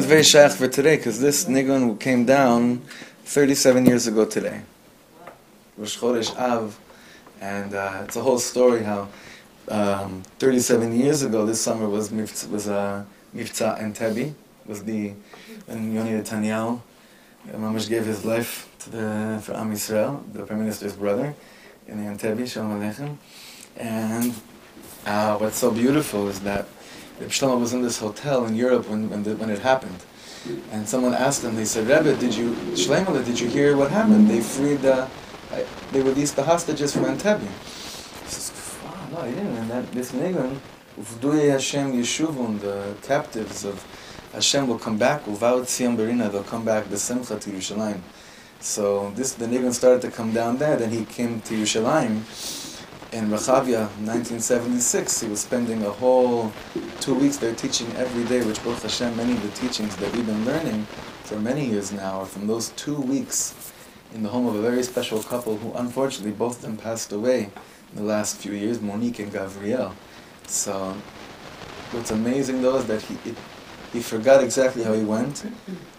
Very shaykh for today, because this nigun came down 37 years ago today. Rosh Chodesh Av, and it's a whole story how 37 years ago this summer was Mivtza Entebbe, was when Yoni Netanyahu Mamash gave his life for Am Yisrael, the Prime Minister's brother, in Entebbe, Shalom Aleichem. And what's so beautiful is that Rabbi Shlomo was in this hotel in Europe when it happened, and someone asked him. They said, "Rebbe, did you hear what happened? They they released the hostages from Entebbe." He says, "Oh, no, I didn't." And that this nigun, Uvduye Hashem Yeshuvun, the captives of Hashem will come back. Uvaut Tzion Berina, they'll come back. The Simcha to Yerushalayim. So the nigun started to come down there. Then he came to Yerushalayim. In Rechavia, 1976, he was spending a whole 2 weeks there teaching every day, which Baruch Hashem, many of the teachings that we've been learning for many years now are from those 2 weeks in the home of a very special couple who unfortunately both of them passed away in the last few years, Monique and Gavriel. So what's amazing though is that he forgot exactly how he went,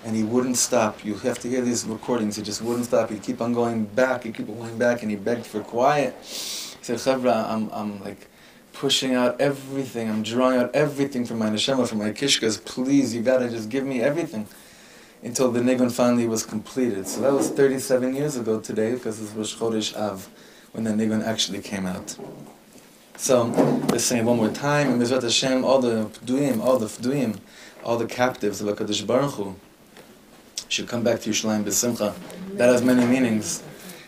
and he wouldn't stop. You have to hear these recordings, he just wouldn't stop. He'd keep on going back, and he begged for quiet. He said, Chavra, I'm like pushing out everything, I'm drawing out everything from my neshama, from my kishkas, please, you gotta just give me everything. until the nigun finally was completed. So that was 37 years ago today, because it was Chodesh Av, when the nigun actually came out. So, let's say one more time, and Mizrat Hashem, all the Fduim, all the captives of HaKadosh Baruch Hu should come back to Yerushalayim b'simcha. That has many meanings.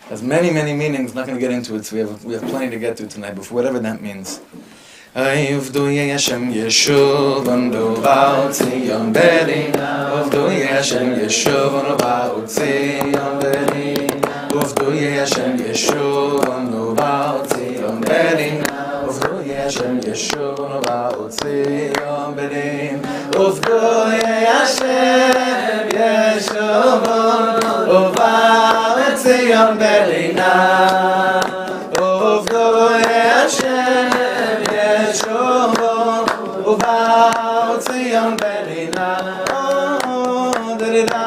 Has many, many meanings. Not going to get into it, so we have plenty to get to tonight, but for whatever that means. Avduye Hashem Yeshuv Anu Ba'otzion Berin Avduye Hashem Yeshuv Anu Ba'otzion Berin Avduye Hashem Yeshuv Anu Ba'otzion Berin Avduye Hashem Yeshuv Anu Ba'otzion Berin Avduye Hashem Yeshuv Anu Ba'otzion Berin Avduye Hashem Tzion Berina, oh, da da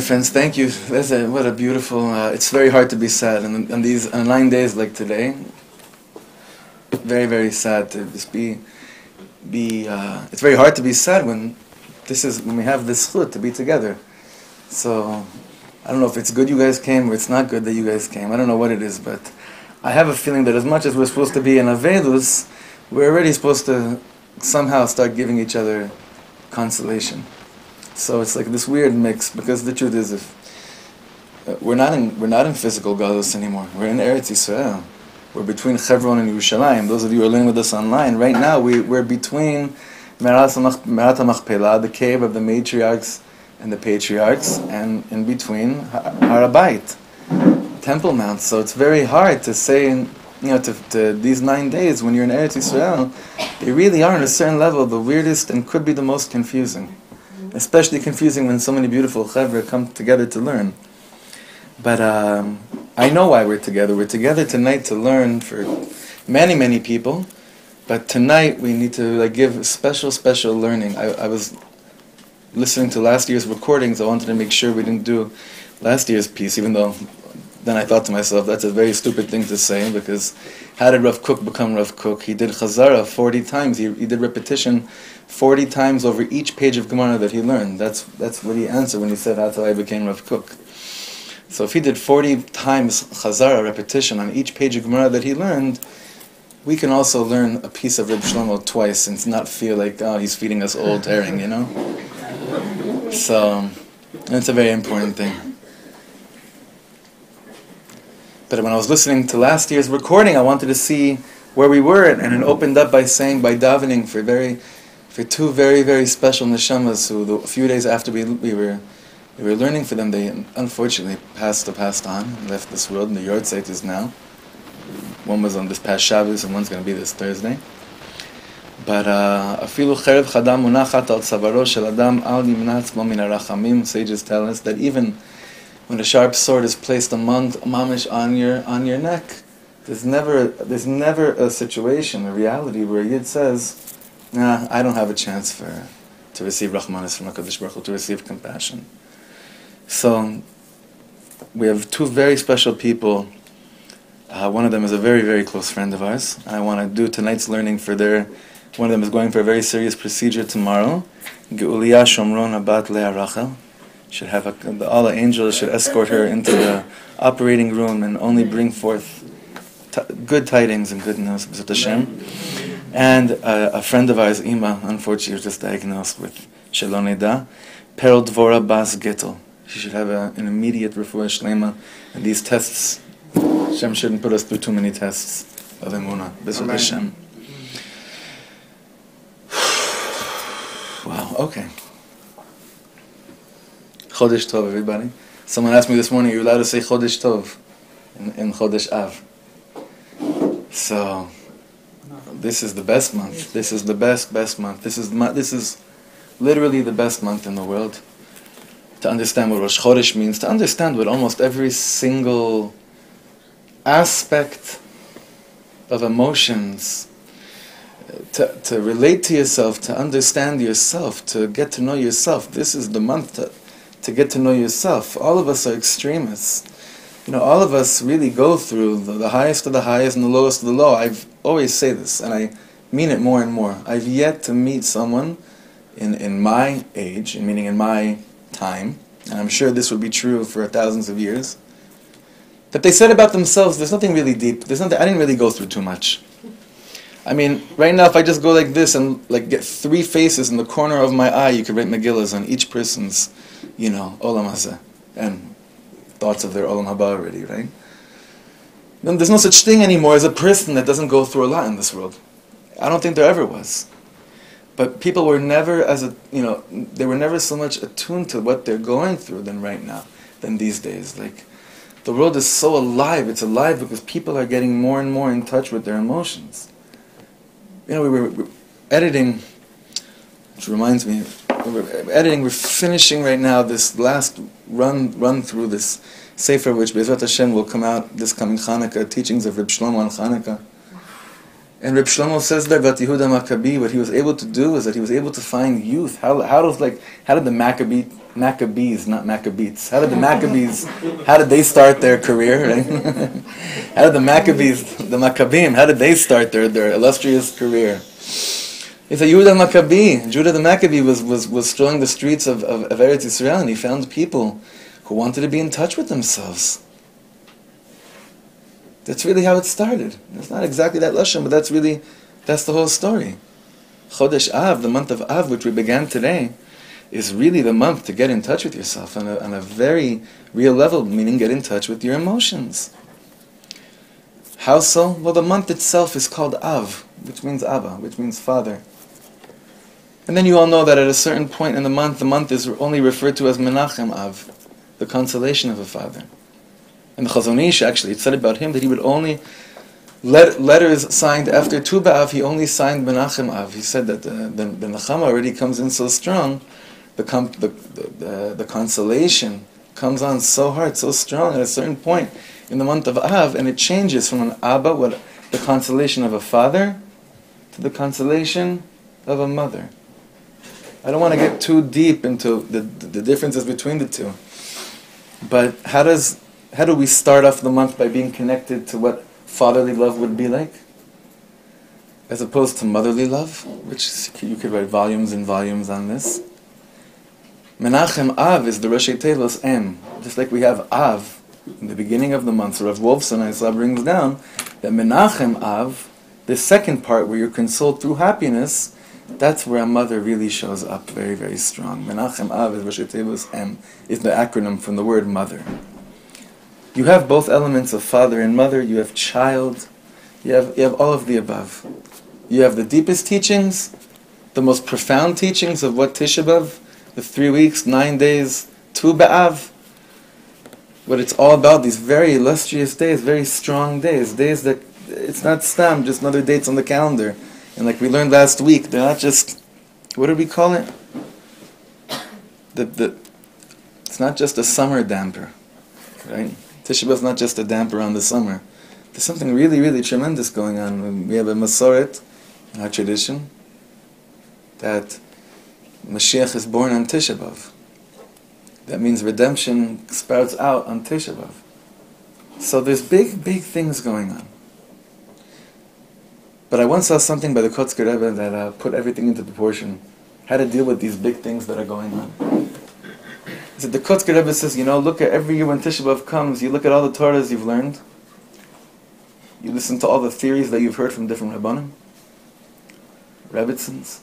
friends, thank you. What a beautiful. It's very hard to be sad, and on 9 days like today, very, very sad to just be. It's very hard to be sad when we have this chut to be together. So I don't know if it's good you guys came or it's not good that you guys came. I don't know what it is, but I have a feeling that as much as we're supposed to be in Avedus, we're already supposed to somehow start giving each other consolation. So it's like this weird mix, because the truth is, if we're not in physical galus anymore. We're in Eretz Yisrael. We're between Hebron and Yerushalayim. Those of you who are learning with us online, right now we're between Me'arat HaMachpelah, the cave of the matriarchs and the patriarchs, and in between Har HaBayit, Temple Mount. So it's very hard to say, to these 9 days when you're in Eretz Yisrael, they really are on a certain level the weirdest and could be the most confusing. Especially confusing when so many beautiful chevra come together to learn. But I know why we're together. We're together tonight to learn for many, many people. But tonight we need to give special learning. I was listening to last year's recordings. I wanted to make sure we didn't do last year's piece, even though then I thought to myself, that's a very stupid thing to say, because how did Rav Kook become Rav Kook? He did Chazara 40 times. He did repetition 40 times over each page of Gemara that he learned. That's what he answered when he said, that's how I became Rav Kook. So if he did 40 times Chazara, repetition, on each page of Gemara that he learned, we can also learn a piece of Rabbi Shlomo twice and not feel like, oh, he's feeding us old herring, So, it's a very important thing. But when I was listening to last year's recording, I wanted to see where we were, and it opened up by davening for two very, very special neshamas who, a few days after we were learning for them, they unfortunately passed on, left this world, and the Yortzeit is now. One was on this past Shabbos, and one's going to be this Thursday. But afilu cherev chadam munachat al tzavaro shel adam al yimna atzmo min harachamim. Sages tell us that even when a sharp sword is placed among mamish on your neck, there's never a situation, a reality where a yid says, "Nah, I don't have a chance to receive Rahmanis from HaKadosh Baruch Hu, to receive compassion." So we have two very special people. One of them is a very, very close friend of ours. I want to do tonight's learning for one of them is going for a very serious procedure tomorrow. Geulia Shomron Abat Leah Rachel. Should have all the angels should escort her into the operating room and only bring forth good tidings and good news, B'ezrat Hashem. And a friend of ours, Ima, unfortunately, was just diagnosed with Shelo Nida, Perel Dvora Bas Gittel. She should have an immediate refuah shlema. And these tests, Hashem shouldn't put us through too many tests of emunah. B'ezrat Hashem. Wow, okay. Chodesh Tov, everybody. Someone asked me this morning, are you allowed to say Chodesh Tov in Chodesh Av? So, this is the best month. This is the best month. This is literally the best month in the world. To understand what Rosh Chodesh means, to understand what almost every single aspect of emotions, to relate to yourself, to understand yourself, to get to know yourself. This is the month to get to know yourself. All of us are extremists. All of us really go through the highest of the highest and the lowest of the low. I've always say this, and I mean it more and more. I've yet to meet someone in my age, meaning in my time, and I'm sure this would be true for thousands of years, that they said about themselves, there's nothing really deep. I didn't really go through too much. I mean, right now, if I just go like this and get 3 faces in the corner of my eye, you could write Megillas on each person's, Olam Hazeh, and thoughts of their Olam Haba already, right? Then there's no such thing anymore as a person that doesn't go through a lot in this world. I don't think there ever was. But people were never they were never so much attuned to what they're going through than these days. The world is so alive. It's alive because people are getting more and more in touch with their emotions. We were editing, which reminds me, we're finishing right now this last run through this Sefer, which B'ezrat Hashem will come out this coming Hanukkah, teachings of Rabbi Shlomo on Hanukkah. And Rabbi Shlomo says there about Yehuda Maccabi, what he was able to do is that he was able to find youth. How did the Maccabees, not Maccabees, how did they start their career, right? How did the Maccabees, the Maccabim, how did they start their illustrious career? It's a Yehuda Maccabi. Judah the Maccabee was strolling the streets of Eretz Yisrael, and he found people who wanted to be in touch with themselves. That's really how it started. It's not exactly that lashon, but that's the whole story. Chodesh Av, the month of Av, which we began today, is really the month to get in touch with yourself on a very real level, meaning get in touch with your emotions. How so? Well, the month itself is called Av, which means Abba, which means father. And then you all know that at a certain point in the month is only referred to as Menachem Av, the consolation of a father. And the Chazon Ish, actually, it said about him that he would only letters signed after Tu B'Av, he only signed Menachem Av. He said that the Nechama already comes in so strong, the consolation comes on so hard, so strong at a certain point in the month of Av, and it changes from an Abba, the consolation of a father, to the consolation of a mother. I don't want to get too deep into the differences between the two, but how do we start off the month by being connected to what fatherly love would be like, as opposed to motherly love, which you could write volumes and volumes on this. Menachem Av is the Rosh Tevos M, just like we have Av in the beginning of the month. So Rav Wolfson I saw brings down that Menachem Av, the second part where you're consoled through happiness, that's where a mother really shows up very, very strong. Menachem Av is Rosh Tevos M, is the acronym from the word mother. You have both elements of father and mother. You have child. You have all of the above. You have the deepest teachings, the most profound teachings of what Tisha B'Av, the 3 weeks, 9 days, Tu B'Av, what it's all about, these very illustrious days, very strong days that it's not stam, just another dates on the calendar. And like we learned last week, they're not just, what did we call it? It's not just a summer damper, right? Tisha B'Av is not just a damper on the summer. There's something really, really tremendous going on. We have a Masoret in our tradition that Mashiach is born on Tisha B'Av. That means redemption sprouts out on Tisha B'Av. So there's big, big things going on. But I once saw something by the Kotzker Rebbe that put everything into proportion. How to deal with these big things that are going on. So the Kotzker Rebbe says, look at every year when Tisha B'Av comes, you look at all the Torahs you've learned, you listen to all the theories that you've heard from different Rabbanim, Rebbitzins,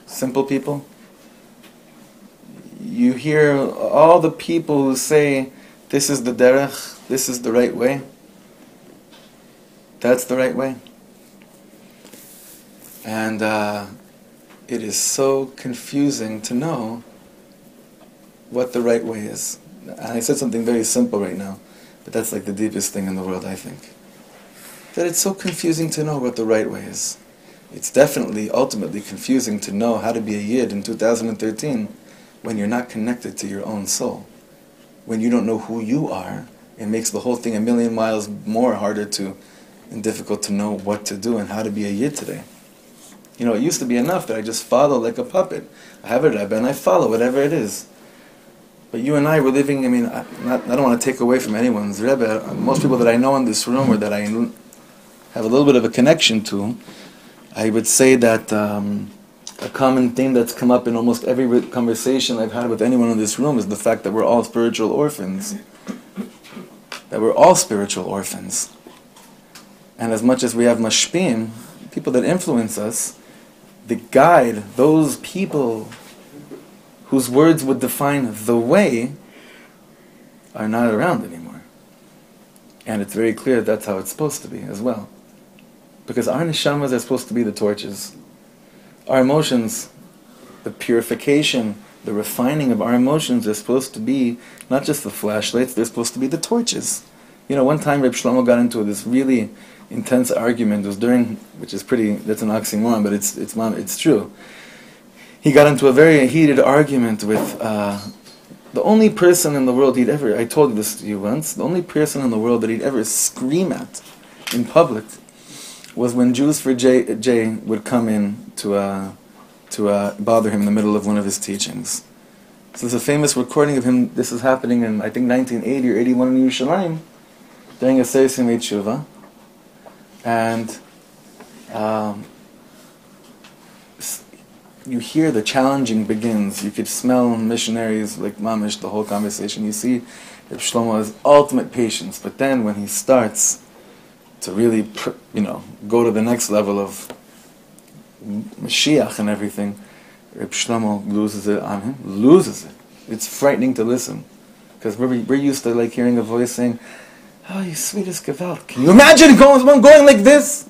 simple people. You hear all the people who say, this is the derech, this is the right way. That's the right way. And it is so confusing to know what the right way is. And I said something very simple right now, but that's like the deepest thing in the world, I think. That it's so confusing to know what the right way is. It's definitely, ultimately confusing to know how to be a Yid in 2013 when you're not connected to your own soul. When you don't know who you are, it makes the whole thing a million miles more harder and difficult to know what to do and how to be a Yid today. It used to be enough that I just follow like a puppet. I have a Rebbe and I follow whatever it is. But you and I were living, I don't want to take away from anyone's Rebbe. Most people that I know in this room or that I have a little bit of a connection to, I would say that a common theme that's come up in almost every conversation I've had with anyone in this room is the fact that we're all spiritual orphans. That we're all spiritual orphans. And as much as we have mashpim, people that influence us, the guide, those people whose words would define the way, are not around anymore. And it's very clear that's how it's supposed to be as well. Because our neshamas are supposed to be the torches. Our emotions, the purification, the refining of our emotions are supposed to be not just the flashlights, they're supposed to be the torches. One time Rabbi Shlomo got into this really intense argument. It was during, which is that's an oxymoron, but it's true. He got into a very heated argument with the only person in the world I told this to you once, the only person in the world that he'd ever scream at in public was when Jews for Jay would come in to bother him in the middle of one of his teachings. So there's a famous recording of him. This is happening in, I think, 1980 or 81 in Yerushalayim, during a Seis Yemei Tshuva. And you hear the challenging begins. You could smell missionaries like mamish the whole conversation. You see Rabbi Shlomo's ultimate patience. But then when he starts to really, go to the next level of Mashiach and everything, Rabbi Shlomo loses it on him. Loses it. It's frightening to listen. Because we're used to hearing a voice saying, oh, you sweetest Gewalt. Can you imagine going like this?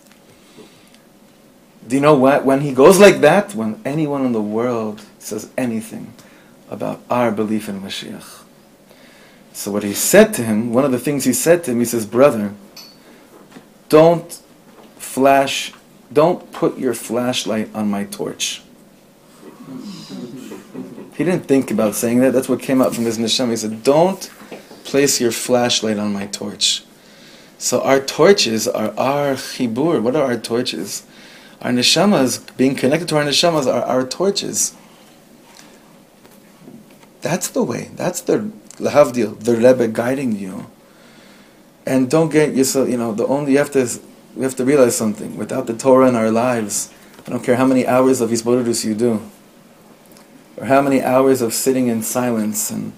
Do you know what? When he goes like that, when anyone in the world says anything about our belief in Mashiach. So what he said to him, one of the things he said to him, he says, brother, don't put your flashlight on my torch. He didn't think about saying that. That's what came out from his neshama. He said, don't place your flashlight on my torch. So our torches are our chibur. What are our torches? Our neshamas, being connected to our neshamas, are our torches. That's the way. That's the lahavdil, the Rebbe guiding you. And don't get yourself, we have to realize something. Without the Torah in our lives, I don't care how many hours of Hisbodedus you do, or how many hours of sitting in silence and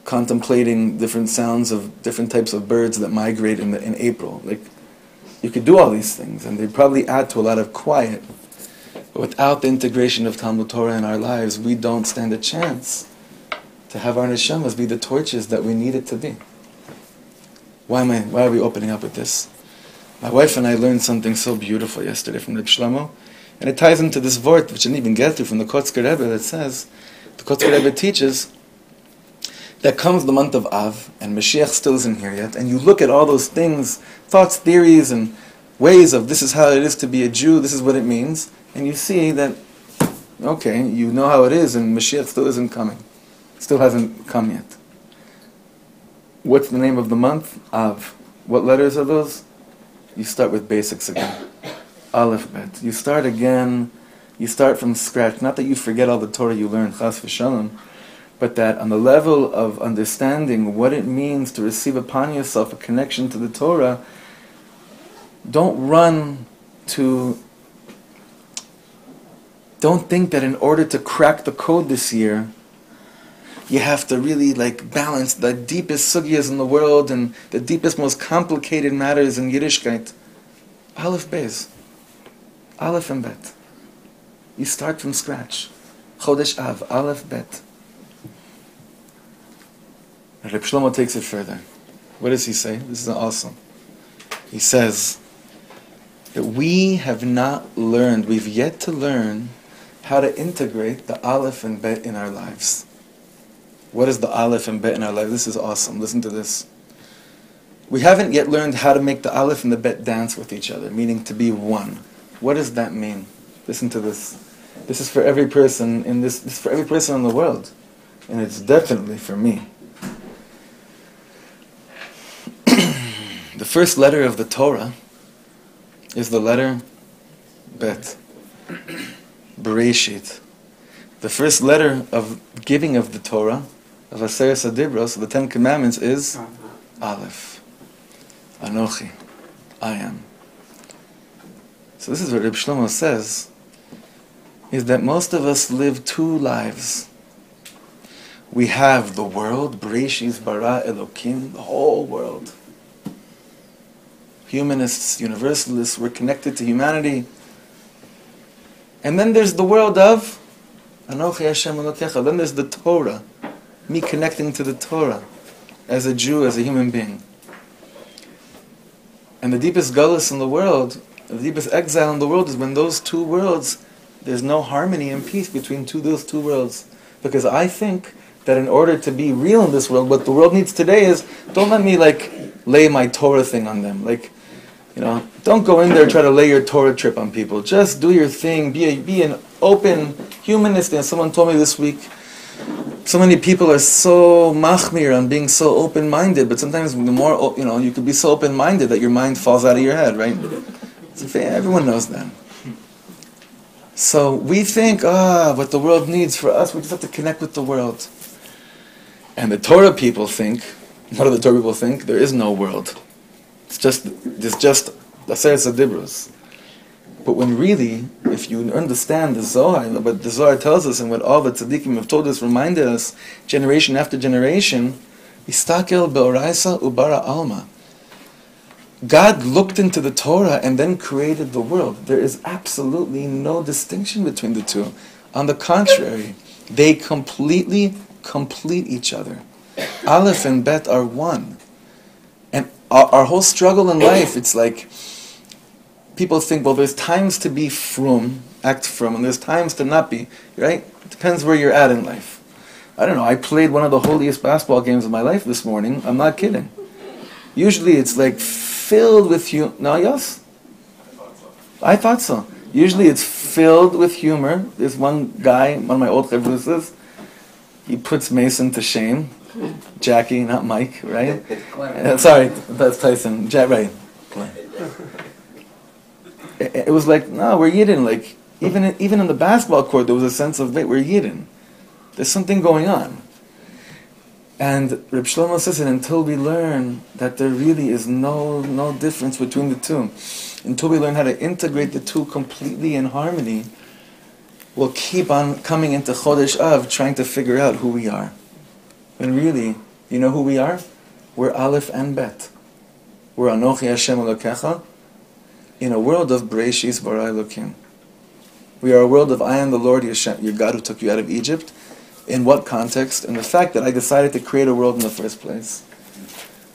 contemplating different sounds of different types of birds that migrate in April. You could do all these things, and they probably add to a lot of quiet. But without the integration of Talmud Torah in our lives, we don't stand a chance to have our neshamas be the torches that we need it to be. Why are we opening up with this? My wife and I learned something so beautiful yesterday from Rabbi Shlomo, and it ties into this vort, which I didn't even get to, from the Kotzker Rebbe, that says, the Kotzker Rebbe teaches that comes the month of Av, and Mashiach still isn't here yet, and you look at all those things, thoughts, theories, and ways of this is how it is to be a Jew, this is what it means, and you see that, okay, you know how it is, and Mashiach still isn't coming. Still hasn't come yet. What's the name of the month? Av. What letters are those? You start with basics again. Aleph, Bet. You start again, you start from scratch. Not that you forget all the Torah you learned, chas v'shalom, but that on the level of understanding what it means to receive upon yourself a connection to the Torah, don't think that in order to crack the code this year, you have to really like balance the deepest sugyas in the world and the deepest, most complicated matters in Yiddishkeit. Aleph Beis. Aleph and Bet. You start from scratch. Chodesh Av, Aleph Bet. Rabbi Shlomo takes it further. What does he say? This is awesome. He says that we have not learned, we've yet to learn how to integrate the Aleph and Bet in our lives. What is the Aleph and Bet in our life? This is awesome. Listen to this. We haven't yet learned how to make the Aleph and the Bet dance with each other, meaning to be one. What does that mean? Listen to this. This is for every person in this is for every person in the world. And it's definitely for me. The first letter of the Torah is the letter Bet. Bereshit. The first letter of giving of the Torah, of Aseret Adibros, of the Ten Commandments, is Aleph. Anochi. I am. So this is what Rabbi Shlomo says, is that most of us live two lives. We have the world, Bereshit bara Elokim, the whole world. Humanists, universalists, we're connected to humanity. And then there's the world of Anochi Hashem Elokecha. Then there's the Torah, me connecting to the Torah as a Jew, as a human being. And the deepest gullus in the world, the deepest exile in the world is when those two worlds, there's no harmony and peace between those two worlds. Because I think that in order to be real in this world, what the world needs today is, don't let me lay my Torah thing on them. Don't go in there and try to lay your Torah trip on people. Just do your thing. Be an open humanist. And someone told me this week, so many people are so machmir on being so open-minded, but sometimes the more, you could be so open-minded that your mind falls out of your head, right? Everyone knows that. So we think, what the world needs for us, we just have to connect with the world. And the Torah people think, what do the Torah people think? There is no world. There's just Aseret Adibros. But when really, if you understand the Zohar, what the Zohar tells us and what all the tzaddikim have told us, reminded us, generation after generation, Istakel be'oraisa ubara alma. God looked into the Torah and then created the world. There is absolutely no distinction between the two. On the contrary, they completely complete each other. Aleph and Bet are one. And our whole struggle in life, it's like, people think, well, there's times to be frum, act frum, and there's times to not be, right? It depends where you're at in life. I don't know, I played one of the holiest basketball games of my life this morning. I'm not kidding. Usually it's filled with humor. No, yes? I thought so. Usually it's filled with humor. There's one guy, one of my old chavruses, he puts Mason to shame. Jackie, not Mike, right? Sorry, that's Tyson. Right. It was no, we're Yidden. Even in the basketball court, there was a sense of, wait, we're Yidden. There's something going on. And Reb Shlomo says that until we learn that there really is no difference between the two, until we learn how to integrate the two completely in harmony, we'll keep on coming into Chodesh Av trying to figure out who we are. When really, you know who we are? We're Aleph and Bet. We're Anochi Hashem Elokecha in a world of Bereshis bara Elokim. We are a world of I am the Lord, your God who took you out of Egypt. In what context? In the fact that I decided to create a world in the first place.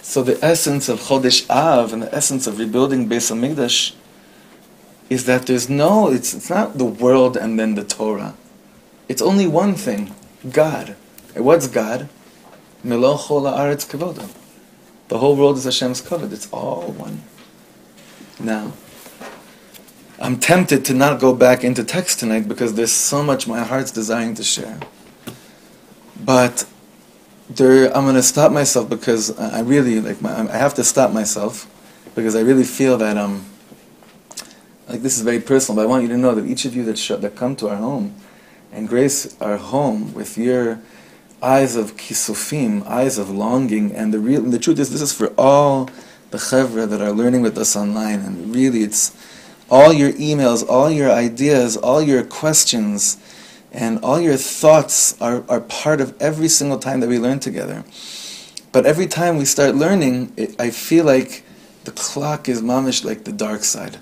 So the essence of Chodesh Av and the essence of rebuilding Beis HaMikdash is that it's not the world and then the Torah. It's only one thing, God. And what's God? Melo chol haaretz kavodo. The whole world is Hashem's kavod. It's all one. Now, I'm tempted to not go back into text tonight because there's so much my heart's desiring to share. But I'm going to stop myself because I really I have to stop myself because I really feel that this is very personal. But I want you to know that each of you that come to our home and grace our home with your eyes of kisufim, eyes of longing, and the truth is this is for all the chevra that are learning with us online, and really it's all your emails, all your ideas, all your questions. and all your thoughts are part of every single time that we learn together. But every time we start learning, I feel like the clock is mamish like the dark side.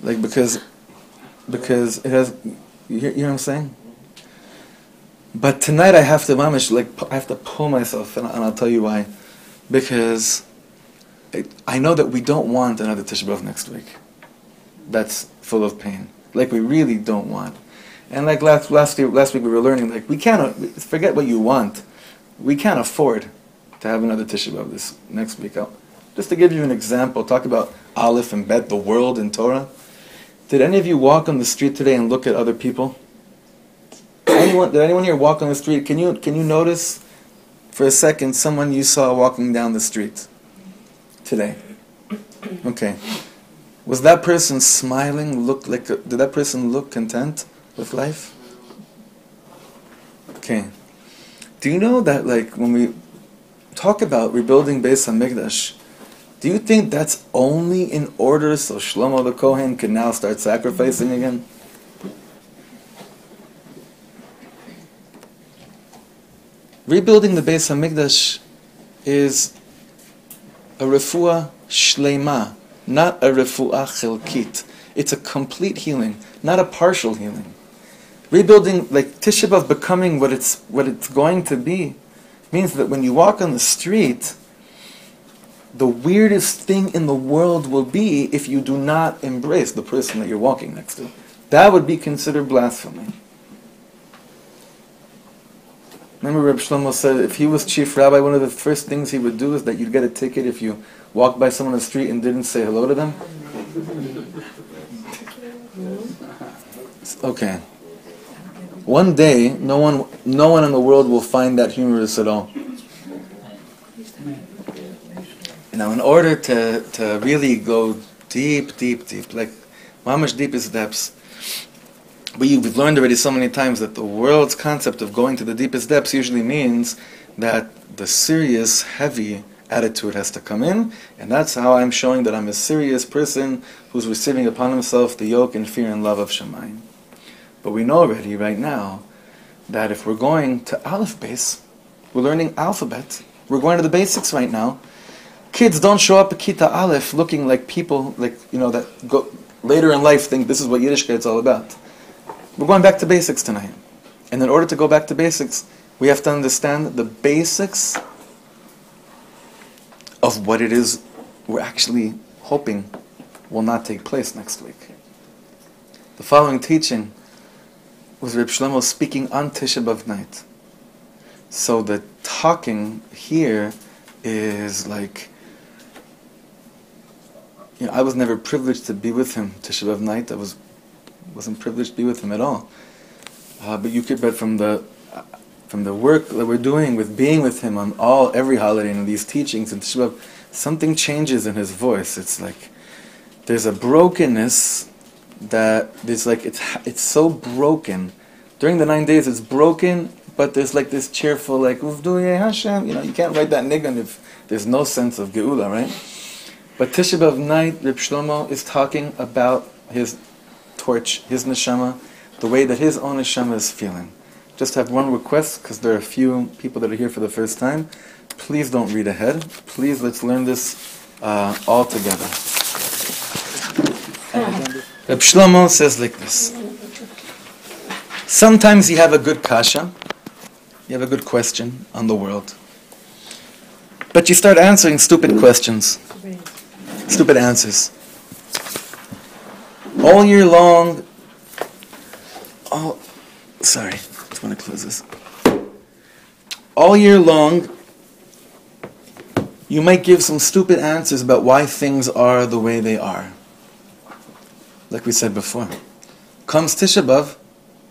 Like because it has, you hear what I'm saying? But tonight I have to mamish, like I have to pull myself, and I'll tell you why. Because I know that we don't want another Tisha B'Av next week. That's full of pain. Like we really don't want. And like last week we were learning, like we can't, forget what you want. We can't afford to have another Tisha B'Av this next week. Just to give you an example, talk about Aleph and Bet, the world in Torah. Did any of you walk on the street today and look at other people? Did anyone here walk on the street? Can you notice for a second someone you saw walking down the street today? Okay. Was that person smiling? Did that person look content with life? Okay. Do you know that, like, when we talk about rebuilding Beis HaMikdash, do you think that's only in order so Shlomo the Kohen can now start sacrificing again? Rebuilding the Beis HaMikdash is a refuah shleima, not a refuah chelkit. It's a complete healing, not a partial healing. Rebuilding, like Tisha B'Av becoming what it's going to be, means that when you walk on the street, the weirdest thing in the world will be if you do not embrace the person that you're walking next to. That would be considered blasphemy. Remember Rabbi Shlomo said if he was chief rabbi, one of the first things he would do is that you'd get a ticket if you walked by someone on the street and didn't say hello to them? Okay. One day, no one in the world will find that humorous at all. Now, in order to really go deep, like mamash deepest depths, we've learned already so many times that the world's concept of going to the deepest depths usually means that the serious, heavy attitude has to come in, and that's how I'm showing that I'm a serious person who's receiving upon himself the yoke and fear and love of Shamayim. But we know already, right now, that if we're going to Aleph base, we're learning alphabet, we're going to the basics right now. Kids don't show up at Kita Aleph looking like people, that go later in life think this is what Yiddishkeit is all about. We're going back to basics tonight. And in order to go back to basics, we have to understand the basics of what it is we're actually hoping will not take place next week. The following teaching was Rabbi Shlomo speaking on Tisha B'Av night. So the talking here is like, I was never privileged to be with him Tisha B'Av night. I wasn't privileged to be with him at all. But you could bet from the work that we're doing with being with him on every holiday and these teachings and Tisha B'Av, something changes in his voice. It's like there's a brokenness that there's like it's so broken. During the 9 days it's broken, but there's like this cheerful like Uvduye Hashem. You can't write that niggun if there's no sense of Geula, right? But Tisha B'Av night, Rabbi Shlomo is talking about his torch, his neshama, the way that his own neshama is feeling. Just have one request, because there are a few people that are here for the first time. Please don't read ahead. Please, let's learn this all together. Rabbi Shlomo says like this. Sometimes you have a good kasha, you have a good question on the world, but you start answering stupid questions, stupid answers. All year long, sorry, I just want to close this. All year long, you might give some stupid answers about why things are the way they are. Like we said before. Comes Tisha B'Av,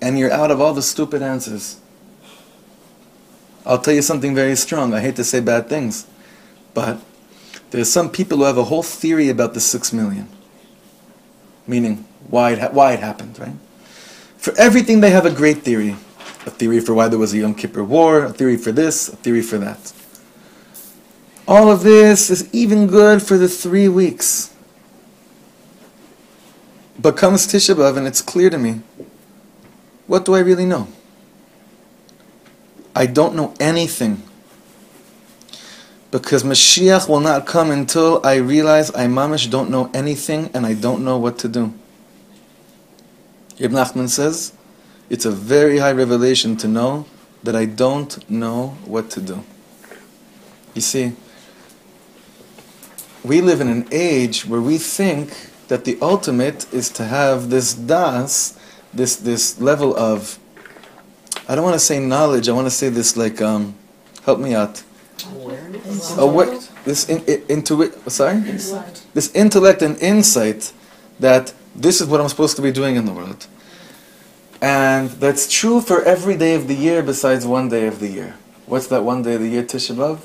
and you're out of all the stupid answers. I'll tell you something very strong. I hate to say bad things, but there's some people who have a whole theory about the 6 million. Meaning, why it happened, right? For everything they have a great theory. A theory for why there was a Yom Kippur War, a theory for this, a theory for that. All of this is even good for the 3 weeks. But comes Tisha B'Av and it's clear to me what do I really know? I don't know anything. Because Mashiach will not come until I realize I mamish don't know anything and I don't know what to do. Ibn Nachman says, it's a very high revelation to know that I don't know what to do. You see, we live in an age where we think that the ultimate is to have this das, this level of, I don't want to say knowledge, I want to say this like, help me out. This intellect and insight that this is what I'm supposed to be doing in the world. And that's true for every day of the year besides one day of the year. What's that one day of the year, Tisha B'Av?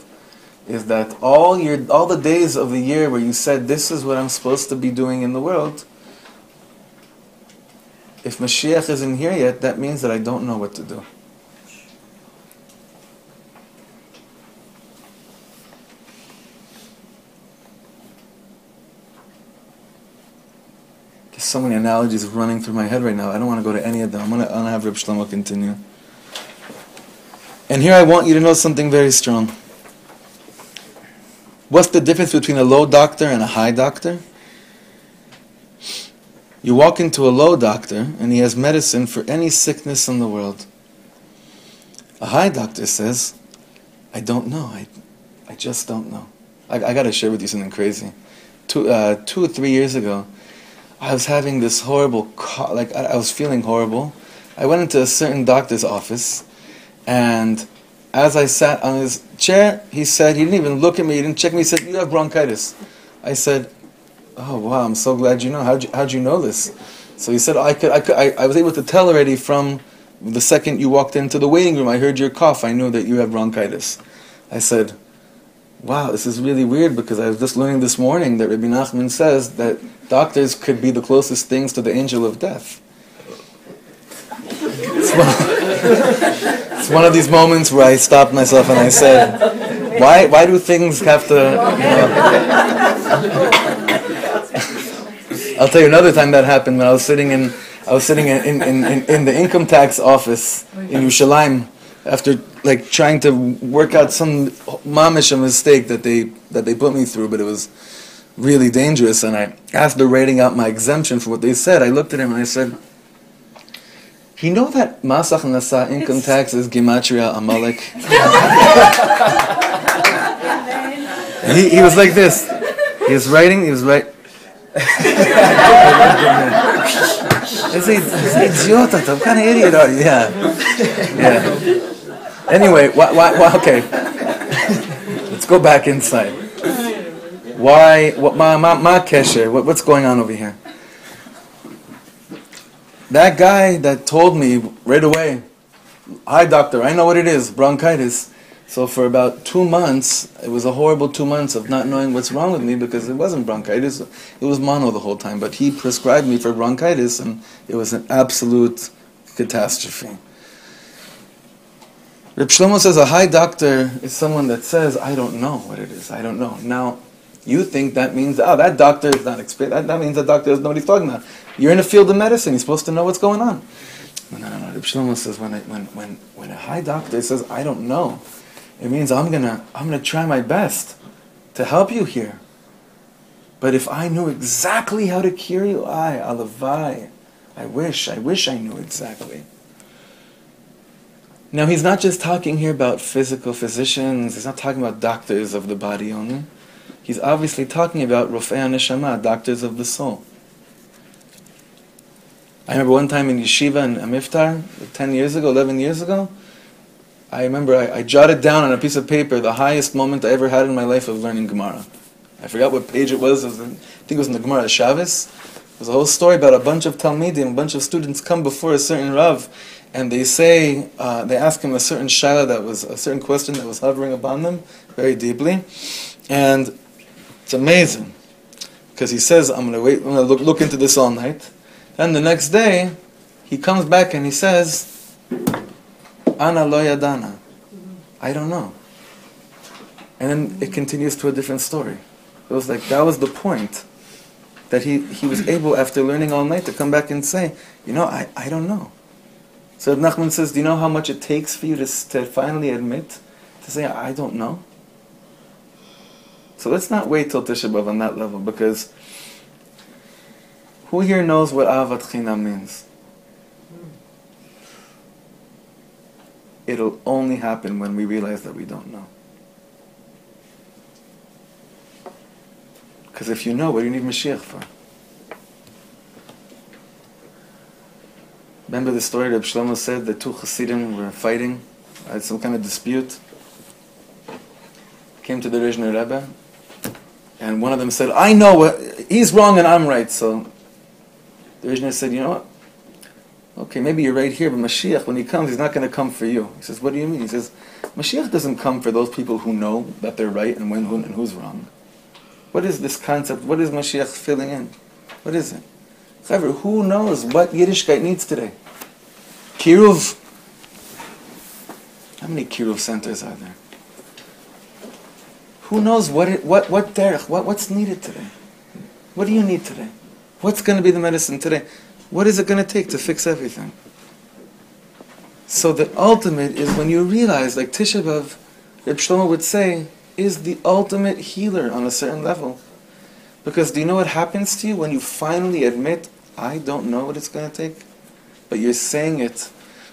Is that all the days of the year where you said, this is what I'm supposed to be doing in the world, if Mashiach isn't here yet, that means that I don't know what to do. There's so many analogies running through my head right now. I don't want to go to any of them. I'm going to have Rabbi Shlomo continue. And here I want you to know something very strong. What's the difference between a low doctor and a high doctor? You walk into a low doctor and he has medicine for any sickness in the world. A high doctor says, I don't know. I just don't know. I got to share with you something crazy. 2 or 3 years ago, I was having this horrible, I was feeling horrible. I went into a certain doctor's office, and as I sat on his chair, he said, he didn't even look at me, he didn't check me, he said, you have bronchitis. I said, oh wow, I'm so glad you know. How'd you know this? So he said, I was able to tell already from the second you walked into the waiting room, I heard your cough, I knew that you have bronchitis. I said, wow, this is really weird, because I was just learning this morning that Rabbi Nachman says that doctors could be the closest things to the angel of death. It's one of these moments where I stopped myself and I said, why do things have to, I'll tell you another time that happened when I was sitting in the income tax office in Yerushalayim, after trying to work out some mamish mistake that they put me through, but it was really dangerous. And after writing out my exemption for what they said, I looked at him and I said, you know that Mas הכנסה, income tax, is Gematria Amalek? he was like this. He was right. Idiot, what kind of idiot are you? Yeah. Anyway, okay. Let's go back inside. What's going on over here? That guy that told me right away, hi doctor, I know what it is, bronchitis. So for about 2 months, it was a horrible 2 months of not knowing what's wrong with me, because it wasn't bronchitis, it was mono the whole time. But he prescribed me for bronchitis, and it was an absolute catastrophe. Rabbi Shlomo says a high doctor is someone that says, I don't know what it is, I don't know. Now, you think that means, that doctor is not experienced, that means the doctor doesn't know what he's talking about. You're in the field of medicine, you're supposed to know what's going on. No. Rabbi Shlomo says when a high doctor says, I don't know, it means I'm gonna try my best to help you here. But if I knew exactly how to cure you, alavai, I wish I knew exactly. Now he's not just talking here about physical physicians, he's not talking about doctors of the body only. He's obviously talking about Rofei HaNeshama, doctors of the soul. I remember one time in yeshiva in Amiftar, 11 years ago, I remember I jotted down on a piece of paper the highest moment I ever had in my life of learning Gemara. I forgot what page it was. I think it was in the Gemara Shabbos. It was a whole story about a bunch of Talmidim, a bunch of students come before a certain Rav, and they say, they ask him a certain shaila that was, a certain question that was hovering upon them very deeply. And it's amazing, because he says, I'm going to look into this all night. Then the next day, he comes back and he says, Ana lo yadana. I don't know. And then it continues to a different story. It was like, that was the point. That he was able, after learning all night, to come back and say, I don't know. So Nachman says, do you know how much it takes for you to finally admit, to say, I don't know? So let's not wait till Tisha B'Av on that level, because who here knows what Ahavat Chinam means? It'll only happen when we realize that we don't know. Because if you know, what do you need Mashiach for? Remember the story Rabbi Shlomo said that two Hasidim were fighting, had some kind of dispute. Came to the Rizhner Rebbe, and one of them said, I know what, he's wrong and I'm right. So the Rizhner said, you know what? Okay, maybe you're right here, but Mashiach, when he comes, he's not going to come for you. He says, what do you mean? He says, Mashiach doesn't come for those people who know that they're right and who's wrong. What is this concept? What is Mashiach filling in? What is it? However, who knows what Yiddishkeit needs today? Kiruv. How many Kiruv centers are there? Who knows what derech, what's needed today? What do you need today? What's going to be the medicine today? What is it going to take to fix everything? So the ultimate is when you realize, like Tisha B'Av, Rabbi Shlomo would say, is the ultimate healer on a certain level. Because do you know what happens to you when you finally admit, I don't know what it's going to take? But you're saying it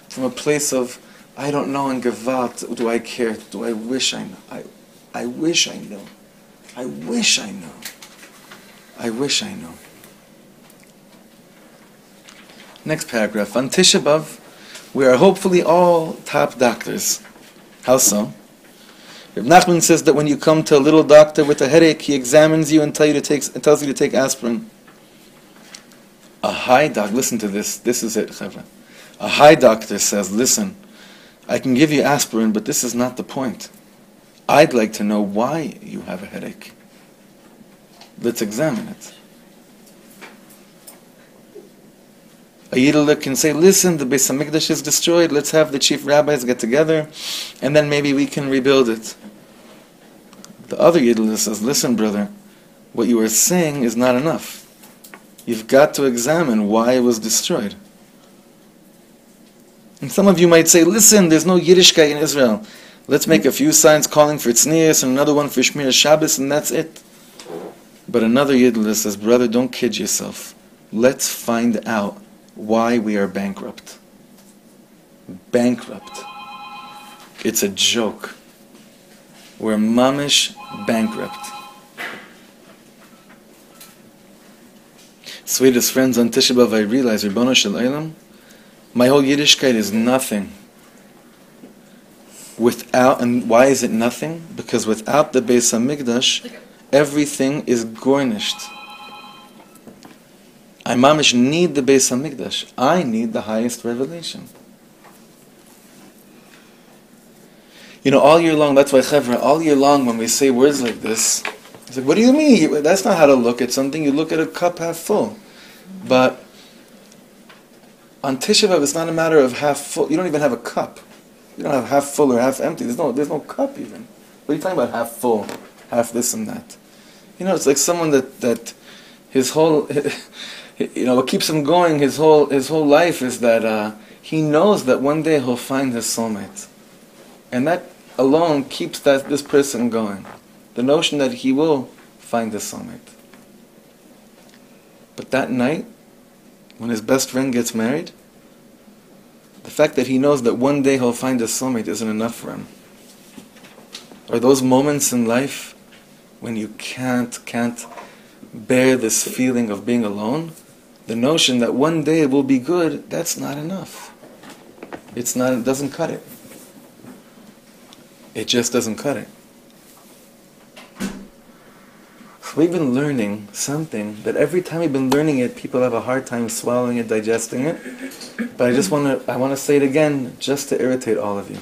from a place of, I don't know, and Gewalt, do I care? Do I wish I know? I wish I knew. I wish I knew. I wish I knew. Next paragraph. On Tisha B'Av, we are hopefully all top doctors. How so? Reb Nachman says that when you come to a little doctor with a headache, he examines you and tells you to take aspirin. A high doctor, listen to this. This is it, Chavra. A high doctor says, listen, I can give you aspirin, but this is not the point. I'd like to know why you have a headache. Let's examine it. A Yiddish can say, listen, the Beis HaMikdash is destroyed, let's have the chief rabbis get together, and then maybe we can rebuild it. The other Yiddish says, listen, brother, what you are saying is not enough. You've got to examine why it was destroyed. And some of you might say, listen, there's no Yiddishkeit in Israel. Let's make a few signs calling for tznius and another one for Shmir Shabbos, and that's it. But another Yiddish says, brother, don't kid yourself. Let's find out why we are bankrupt. Bankrupt. It's a joke. We're mamish bankrupt. Sweetest friends, on Tisha B'Av I realize, Ribono Shel Olam, my whole Yiddishkeit is nothing. Without, and why is it nothing? Because without the Beis HaMikdash, everything is garnished. I mamish need the Beis HaMikdash. I need the highest revelation. You know, all year long, that's why Chevra, all year long when we say words like this, it's like, what do you mean? That's not how to look at something. You look at a cup half full. But on Tisha B'Av, it's not a matter of half full. You don't even have a cup. You don't have half full or half empty. There's no cup even. What are you talking about half full, half this and that? You know, it's like someone that his whole, you know, what keeps him going his whole life is that he knows that one day he'll find his soulmate. And that alone keeps this person going. The notion that he will find his soulmate. But that night, when his best friend gets married, the fact that he knows that one day he'll find his soulmate isn't enough for him. Or those moments in life when you can't bear this feeling of being alone, the notion that one day it will be good, that's not enough. It doesn't cut it. It just doesn't cut it. So we've been learning something that every time we've been learning it, people have a hard time swallowing it, digesting it. But I want to say it again, just to irritate all of you.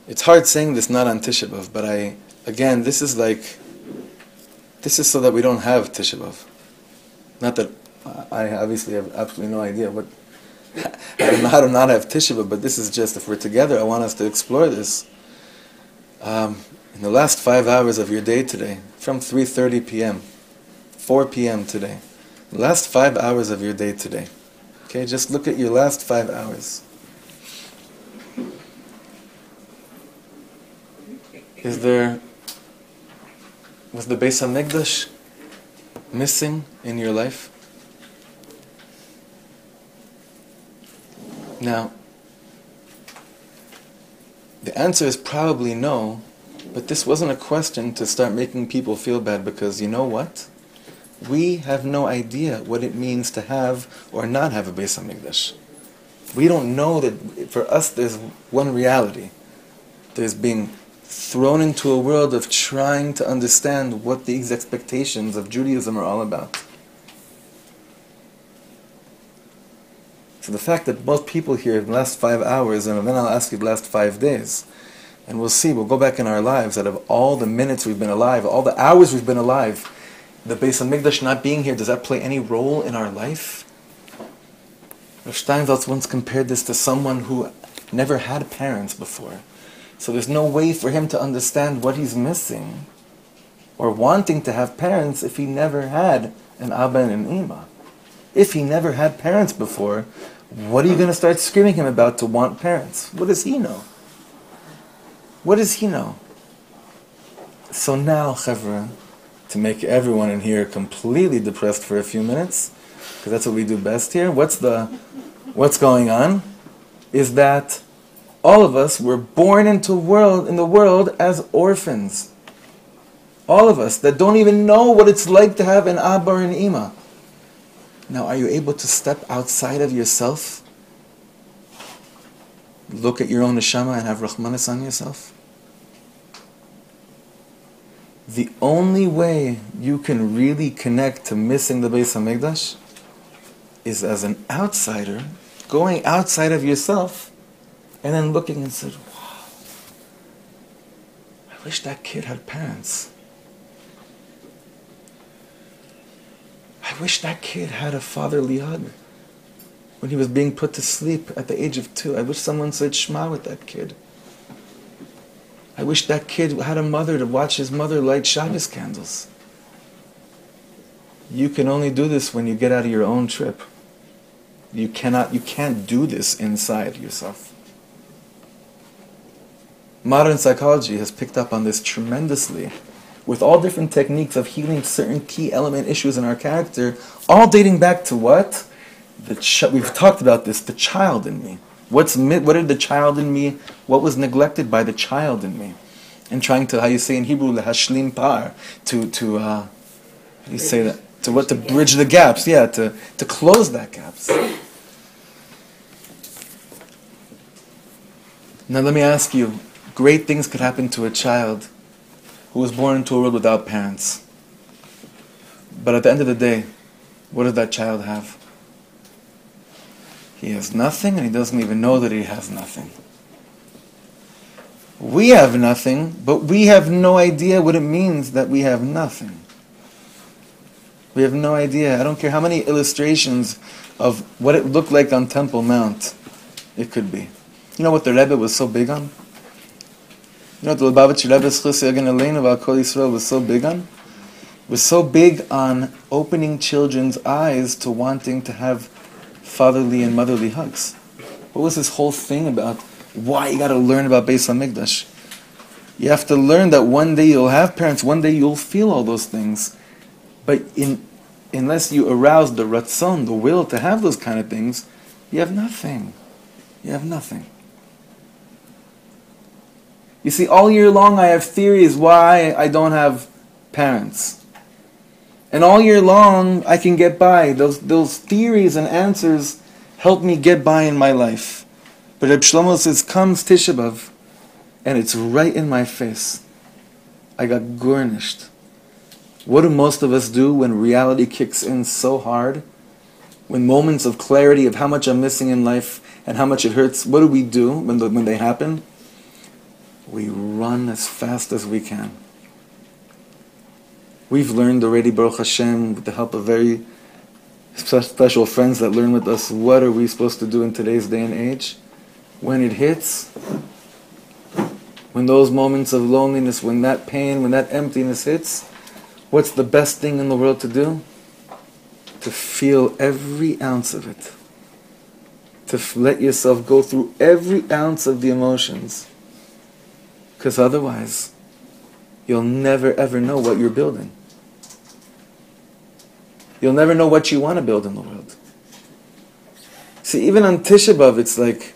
It's hard saying this not on Tisha B'Av, but this is so that we don't have Tisha B'Av. Not that I obviously have absolutely no idea what I don't know how to not have Tisha B'Av, but this is just, if we're together, I want us to explore this. In the last 5 hours of your day today, from 3:30 p.m., 4 p.m. today, the last 5 hours of your day today, okay, just look at your last 5 hours. Was the Beis HaMikdash missing in your life? Now, the answer is probably no, but this wasn't a question to start making people feel bad, because you know what? We have no idea what it means to have or not have a Beis HaMikdash. We don't know that for us there's one reality. There's being thrown into a world of trying to understand what these expectations of Judaism are all about. So the fact that most people here in the last 5 hours, and then I'll ask you the last 5 days, and we'll go back in our lives, out of all the minutes we've been alive, all the hours we've been alive, the Beis HaMikdash not being here, does that play any role in our life? Rav Steinsaltz once compared this to someone who never had parents before. So there's no way for him to understand what he's missing or wanting to have parents if he never had an Abba and an Ima. If he never had parents before, what are you going to start screaming him about to want parents? What does he know? What does he know? So now, Chevra, to make everyone in here completely depressed for a few minutes, because that's what we do best here, what's going on is that all of us were born in the world as orphans. All of us that don't even know what it's like to have an Abba or an Ima. Now, are you able to step outside of yourself? Look at your own neshama and have Rahmanas on yourself? The only way you can really connect to missing the Beis HaMikdash is as an outsider, going outside of yourself, and then looking and said, wow, I wish that kid had parents. I wish that kid had a fatherly hug when he was being put to sleep at the age of 2. I wish someone said Shema with that kid. I wish that kid had a mother to watch his mother light Shabbos candles. You can only do this when you get out of your own trip. You can't do this inside yourself. Modern psychology has picked up on this tremendously, with all different techniques of healing certain key element issues in our character, all dating back to what? We've talked about this, the child in me. What did the child in me, what was neglected by the child in me? And trying to, how you say in Hebrew, lehashlim par, how do you say that? To bridge the gaps, yeah, to close that gaps. Now let me ask you, great things could happen to a child who was born into a world without parents. But at the end of the day, what does that child have? He has nothing, and he doesn't even know that he has nothing. We have nothing, but we have no idea what it means that we have nothing. We have no idea. I don't care how many illustrations of what it looked like on Temple Mount it could be. You know what the Rebbe was so big on? You know what the Lubavitcher Rebbe Schus Yagen Aleinu V'al Kol Yisrael was so big on? Was so big on opening children's eyes to wanting to have fatherly and motherly hugs. What was this whole thing about? Why you got to learn about Beis HaMikdash? You have to learn that one day you'll have parents, one day you'll feel all those things. But unless you arouse the ratzon, the will to have those kind of things, you have nothing. You have nothing. You see, all year long I have theories why I don't have parents. And all year long I can get by. Those theories and answers help me get by in my life. But Rabbi Shlomo says, comes Tisha B'Av, and it's right in my face. I got garnished. What do most of us do when reality kicks in so hard? When moments of clarity of how much I'm missing in life and how much it hurts, what do we do when they happen? We run as fast as we can. We've learned already, Baruch Hashem, with the help of very special friends that learn with us, what are we supposed to do in today's day and age? When it hits, when those moments of loneliness, when that pain, when that emptiness hits, what's the best thing in the world to do? To feel every ounce of it. To let yourself go through every ounce of the emotions. Because otherwise, you'll never ever know what you're building. You'll never know what you want to build in the world. See, even on Tisha B'Av, it's like,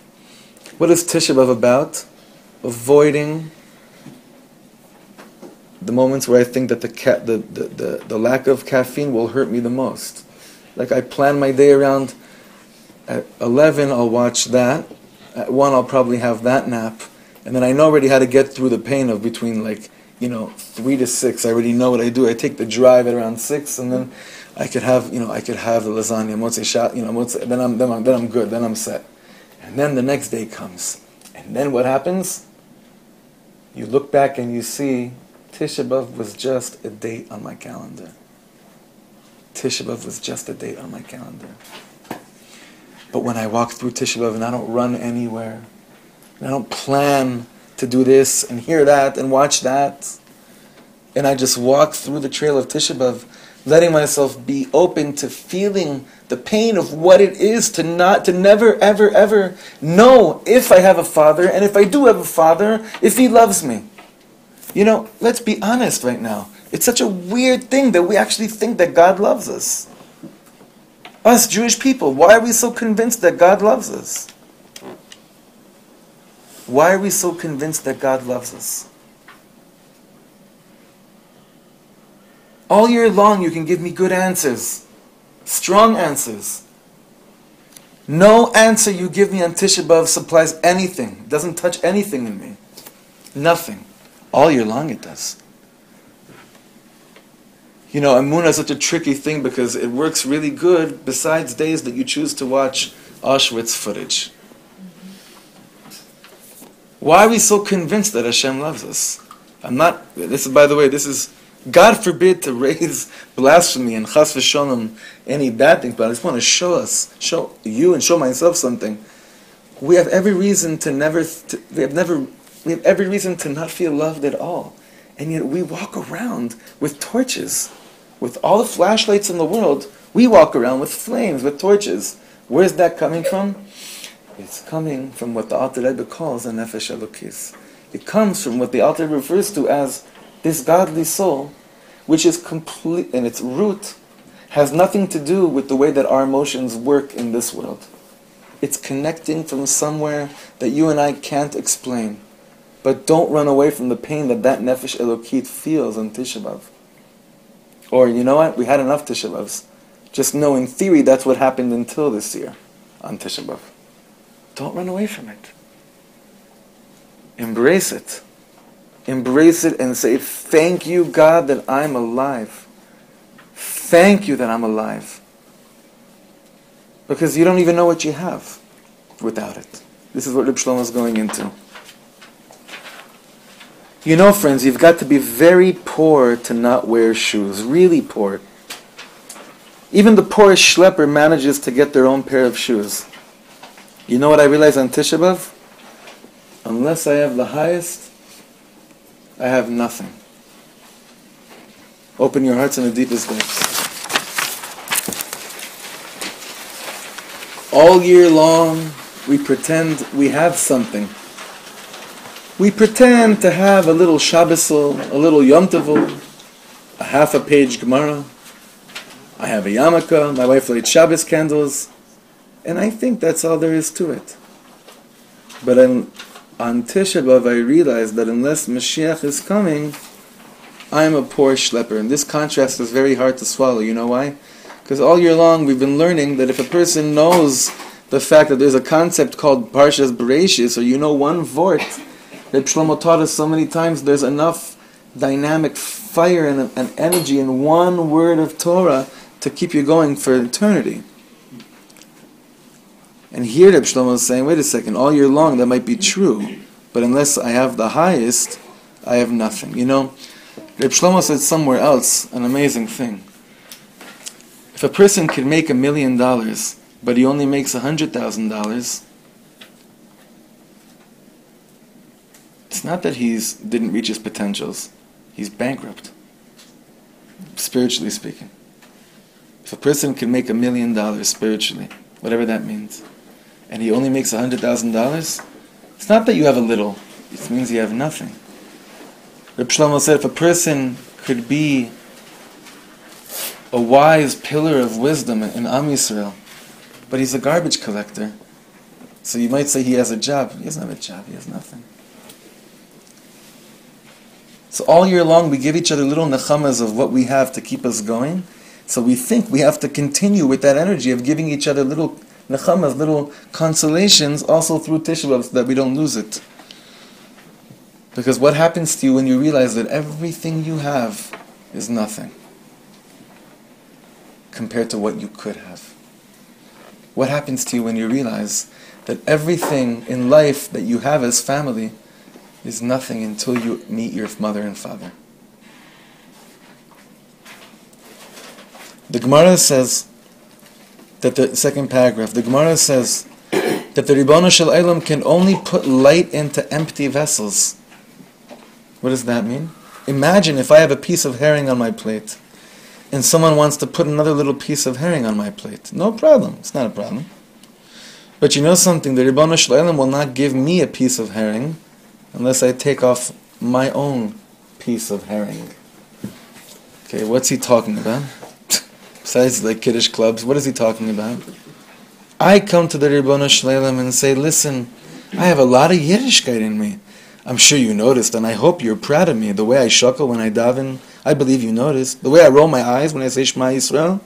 what is Tisha B'Av about? Avoiding the moments where I think that the lack of caffeine will hurt me the most. Like I plan my day around, at 11 I'll watch that, at 1 I'll probably have that nap, and then I know already how to get through the pain of between 3 to 6. I already know what I do. I take the drive at around 6, and then I could have the lasagna, motzei shot, then I'm good, then I'm set. And then the next day comes. And then what happens? You look back and you see Tisha B'Av was just a date on my calendar. Tisha B'Av was just a date on my calendar. But when I walk through Tisha B'Av and I don't run anywhere, and I don't plan to do this and hear that and watch that, and I just walk through the trail of Tisha B'Av, letting myself be open to feeling the pain of what it is to never, ever, ever know if I have a father, and if I do have a father, if he loves me. Let's be honest right now. It's such a weird thing that we actually think that God loves us. Us Jewish people, why are we so convinced that God loves us? Why are we so convinced that God loves us? All year long you can give me good answers, strong answers. No answer you give me on Tisha B'Av supplies anything. It doesn't touch anything in me. Nothing. All year long it does. Emunah is such a tricky thing because it works really good besides days that you choose to watch Auschwitz footage. Why are we so convinced that Hashem loves us? This is, God forbid to raise blasphemy and chas v'sholom, any bad things, but I just want to show you and show myself something. We have every reason to we have every reason to not feel loved at all. And yet we walk around with torches. With all the flashlights in the world, we walk around with flames, with torches. Where's that coming from? It's coming from what the Alter Rebbe calls a nefesh elokis. It comes from what the Alter Rebbe refers to as this godly soul, which is complete, and its root has nothing to do with the way that our emotions work in this world. It's connecting from somewhere that you and I can't explain. But don't run away from the pain that nefesh elokit feels on Tisha B'Av. Or, you know what? We had enough Tisha B'Avs. Just know in theory that's what happened until this year on Tisha B'Av. Don't run away from it. Embrace it. Embrace it and say, thank you, God, that I'm alive. Thank you that I'm alive. Because you don't even know what you have without it. This is what Rabbi Shlomo is going into. Friends, you've got to be very poor to not wear shoes. Really poor. Even the poorest schlepper manages to get their own pair of shoes. You know what I realize on Tisha B'Av? Unless I have the highest, I have nothing. Open your hearts in the deepest depths. All year long, we pretend we have something. We pretend to have a little Shabbosel, a little Yom Tovul, a half a page Gemara. I have a yarmulke, my wife lights Shabbos candles, and I think that's all there is to it. But on Tisha B'Av I realize that unless Mashiach is coming, I am a poor schlepper. And this contrast is very hard to swallow. You know why? Because all year long we've been learning that if a person knows the fact that there's a concept called Parshas Bereshis, or you know one vort, Rabbi Shlomo taught us so many times, there's enough dynamic fire and energy in one word of Torah to keep you going for eternity. And here Rabbi Shlomo is saying, wait a second, all year long that might be true, but unless I have the highest, I have nothing. Rabbi Shlomo said somewhere else an amazing thing. If a person can make $1 million, but he only makes $100,000, it's not that he's didn't reach his potentials. He's bankrupt, spiritually speaking. If a person can make $1 million spiritually, whatever that means, and he only makes $100,000, it's not that you have a little. It means you have nothing. Rabbi Shlomo said if a person could be a wise pillar of wisdom in Am Yisrael, but he's a garbage collector, so you might say he has a job. He doesn't have a job. He has nothing. So all year long we give each other little nechamas of what we have to keep us going. So we think we have to continue with that energy of giving each other little nechamas, little consolations, also through Tisha B'Av, so that we don't lose it. Because what happens to you when you realize that everything you have is nothing compared to what you could have? What happens to you when you realize that everything in life that you have as family is nothing until you meet your mother and father? The Gemara says that the second paragraph, the Gemara says that the Ribbono Shel Olam can only put light into empty vessels. What does that mean? Imagine if I have a piece of herring on my plate and someone wants to put another little piece of herring on my plate. No problem. It's not a problem. But you know something? The Ribbono Shel Olam will not give me a piece of herring unless I take off my own piece of herring. Okay, what's he talking about? Besides like Kiddush clubs, what is he talking about? I come to the Ribbono Shel Olam and say, listen, I have a lot of Yiddishkeit in me. I'm sure you noticed, and I hope you're proud of me. The way I shuckle when I daven, I believe you noticed. The way I roll my eyes when I say Shema Yisrael,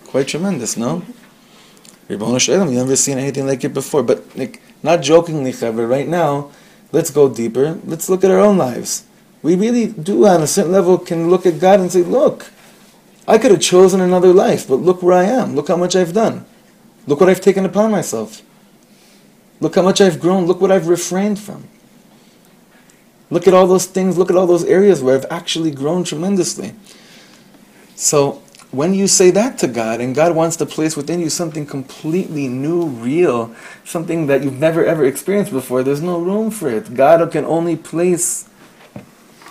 quite tremendous, no? Ribbono Shel Olam, you've never seen anything like it before. But like, not jokingly, Chaver, right now, let's go deeper. Let's look at our own lives. We really do, on a certain level, can look at God and say, look, I could have chosen another life, but look where I am. Look how much I've done. Look what I've taken upon myself. Look how much I've grown. Look what I've refrained from. Look at all those things. Look at all those areas where I've actually grown tremendously. So when you say that to God, and God wants to place within you something completely new, real, something that you've never ever experienced before, there's no room for it. God can only place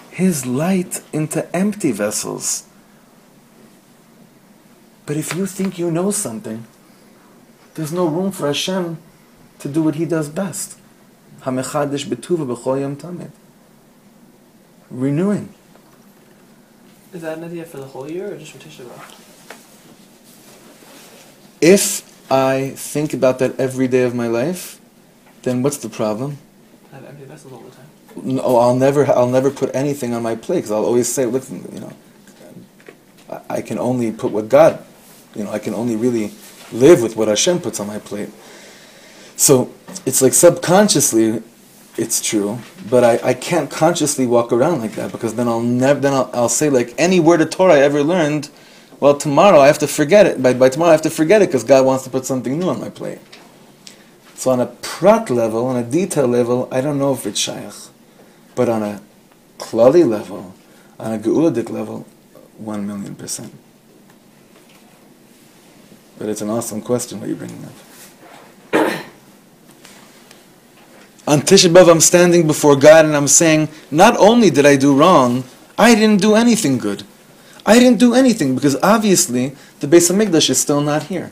His light into empty vessels. But if you think you know something, there's no room for Hashem to do what He does best. HaMechadish b'tuva b'chol yom tamid. Renewing. Is that an idea for the whole year or just for Tisha B'Av? If I think about that every day of my life, then what's the problem? I have empty vessels all the time. No, I'll never put anything on my plate, because I'll always say, listen, I can only put what God, I can only really live with what Hashem puts on my plate. So it's like subconsciously, it's true, but I can't consciously walk around like that, because then I'll say like any word of Torah I ever learned. Well, tomorrow I have to forget it. By tomorrow I have to forget it because God wants to put something new on my plate. So on a prat level, on a detail level, I don't know if it's shaykh, but on a klali level, on a geuladik level, 1,000,000%. But it's an awesome question what you're bringing up. On Tisha B'Av, I'm standing before God and I'm saying, not only did I do wrong, I didn't do anything good. I didn't do anything because obviously the Beis HaMikdash is still not here.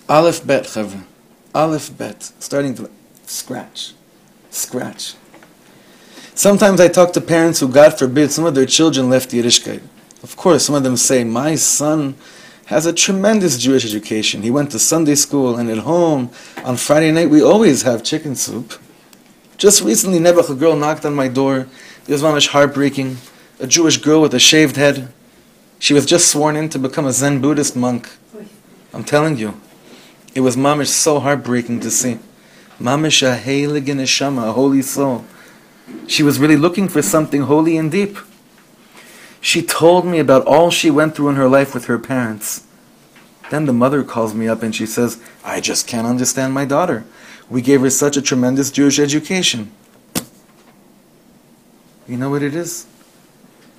Aleph Bet, Chavra. Aleph Bet. Starting to scratch. Sometimes I talk to parents who, God forbid, some of their children left Yiddishkeit. Of course, some of them say, my son has a tremendous Jewish education. He went to Sunday school, and at home, on Friday night, we always have chicken soup. Just recently, Nebuch, a girl knocked on my door. It was mamish heartbreaking. A Jewish girl with a shaved head. She was just sworn in to become a Zen Buddhist monk. I'm telling you. It was mamish so heartbreaking to see. Mamish a heilige neshama, a holy soul. She was really looking for something holy and deep. She told me about all she went through in her life with her parents. Then the mother calls me up and she says, I just can't understand my daughter. We gave her such a tremendous Jewish education. You know what it is?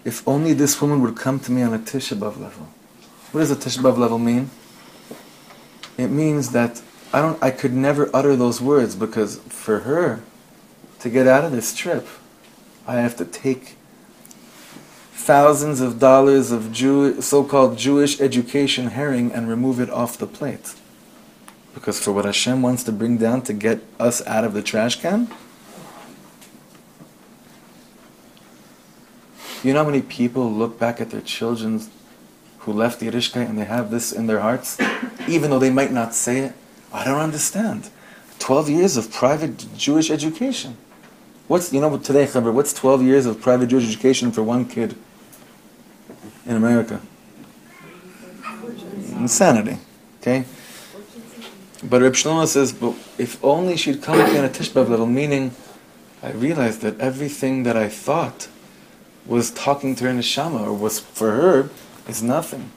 if only this woman would come to me on a Tisha B'Av level. What does a Tisha B'Av level mean? It means that I could never utter those words, because for her to get out of this trip, I have to take thousands of dollars of so-called Jewish education herring and remove it off the plate. Because for what Hashem wants to bring down to get us out of the trash can, you know how many people look back at their children who left Yiddishkeit and they have this in their hearts, even though they might not say it? I don't understand. 12 years of private Jewish education. Today, Chaver, what's 12 years of private Jewish education for one kid in America? Insanity. Okay? But Rabbi Shlomo says, but if only she'd come to me on a Tisha B'Av level, meaning I realized that everything that I thought was talking to her neshama, or was for her, is nothing.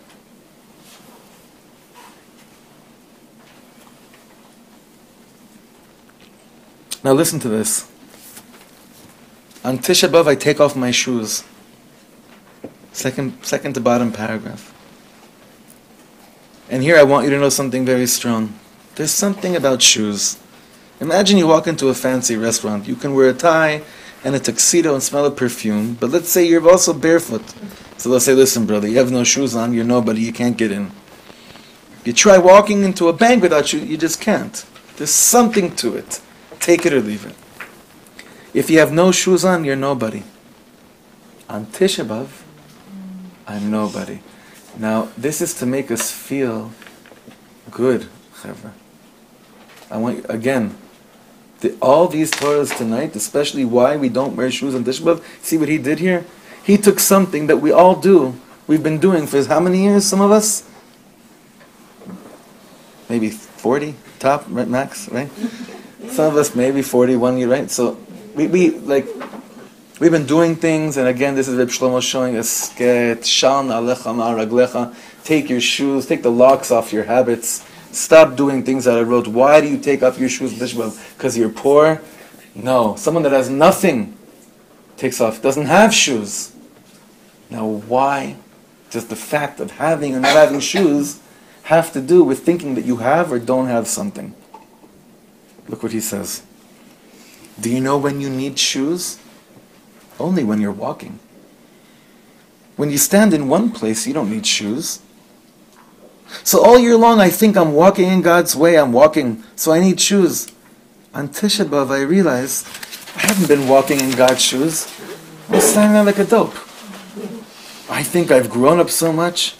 Now listen to this. On Tisha B'Av, I take off my shoes. Second to bottom paragraph. And here I want you to know something very strong. There's something about shoes. Imagine you walk into a fancy restaurant. You can wear a tie and a tuxedo and smell of perfume, but let's say you're also barefoot. So they'll say, listen brother, you have no shoes on, you're nobody, you can't get in. You try walking into a bank without shoes, you just can't. There's something to it. Take it or leave it. If you have no shoes on, you're nobody. On Tisha B'Av, I'm nobody. Now, this is to make us feel good, Chevra. I want you, again, all these Torahs tonight, especially why we don't wear shoes on Tisha B'Av, see what he did here? He took something that we all do, we've been doing for how many years, some of us? Maybe 40, top, right, max, right? Some of us maybe 41 years, right? So we've been doing things, and again, this is Rabbi Shlomo showing us, Shan alecha ma'araglecha, take your shoes, take the locks off your habits, stop doing things that I wrote. Why do you take off your shoes? Because you're poor? No. Someone that has nothing takes off, doesn't have shoes. Now why does the fact of having or not having shoes have to do with thinking that you have or don't have something? Look what he says. Do you know when you need shoes? Only when you're walking. When you stand in one place, you don't need shoes. So all year long I think I'm walking in God's way, I'm walking, so I need shoes. On Tisha B'Av I realize I haven't been walking in God's shoes. I'm standing there like a dope. I think I've grown up so much.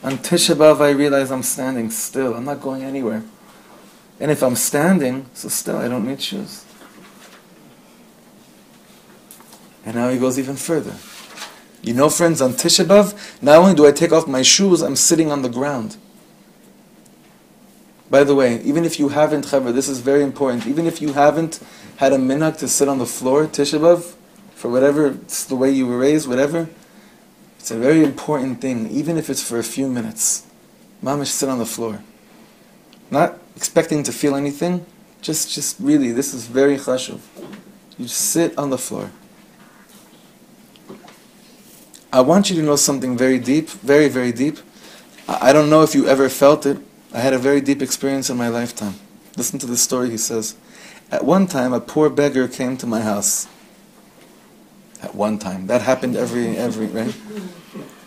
On Tisha B'Av I realize I'm standing still, I'm not going anywhere. And if I'm standing, so still I don't need shoes. And now he goes even further. You know, friends, on Tisha B'Av, not only do I take off my shoes, I'm sitting on the ground. By the way, even if you haven't, Chaver, this is very important, even if you haven't had a minhag to sit on the floor, Tisha B'Av, for whatever, it's the way you were raised, whatever, it's a very important thing, even if it's for a few minutes. Mamish, sit on the floor. Not expecting to feel anything, just really, this is very chashuv. You just sit on the floor. I want you to know something very deep, very, very deep. I don't know if you ever felt it. I had a very deep experience in my lifetime. Listen to this story, he says. At one time, a poor beggar came to my house. At one time. That happened every, right?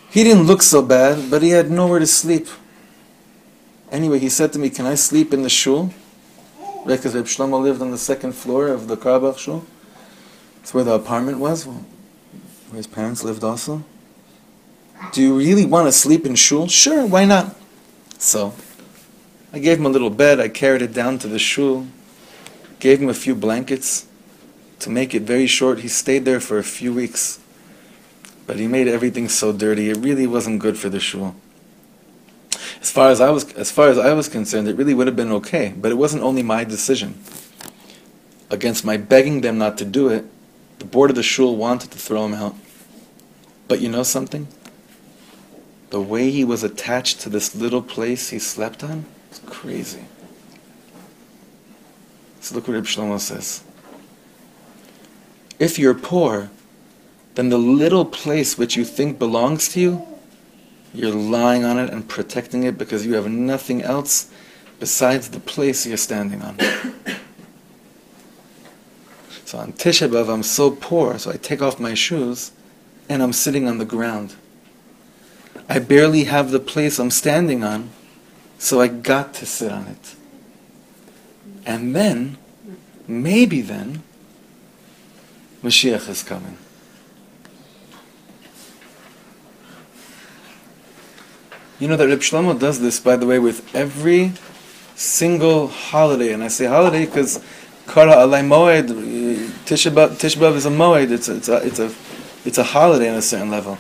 He didn't look so bad, but he had nowhere to sleep. Anyway, he said to me, can I sleep in the shul? Right, because Rabbi Shlomo lived on the second floor of the Karbach shul. It's where the apartment was, where his parents lived also. Do you really want to sleep in shul? Sure, why not? So, I gave him a little bed, I carried it down to the shul, gave him a few blankets. To make it very short, he stayed there for a few weeks. But he made everything so dirty, it really wasn't good for the shul. As far as I was concerned, it really would have been okay, but it wasn't only my decision. Against my begging them not to do it, the board of the shul wanted to throw him out. But you know something? The way he was attached to this little place he slept on is crazy. So look what Rabbi Shlomo says. If you're poor, then the little place which you think belongs to you, you're lying on it and protecting it because you have nothing else besides the place you're standing on. So on Tisha B'Av, I'm so poor, so I take off my shoes and I'm sitting on the ground. I barely have the place I'm standing on, so I got to sit on it. And then, maybe then, Mashiach is coming. You know that Rabbi Shlomo does this, by the way, with every single holiday. And I say holiday because Kara Alay Moed, Tisha B'Av is a Moed. It's a holiday on a certain level.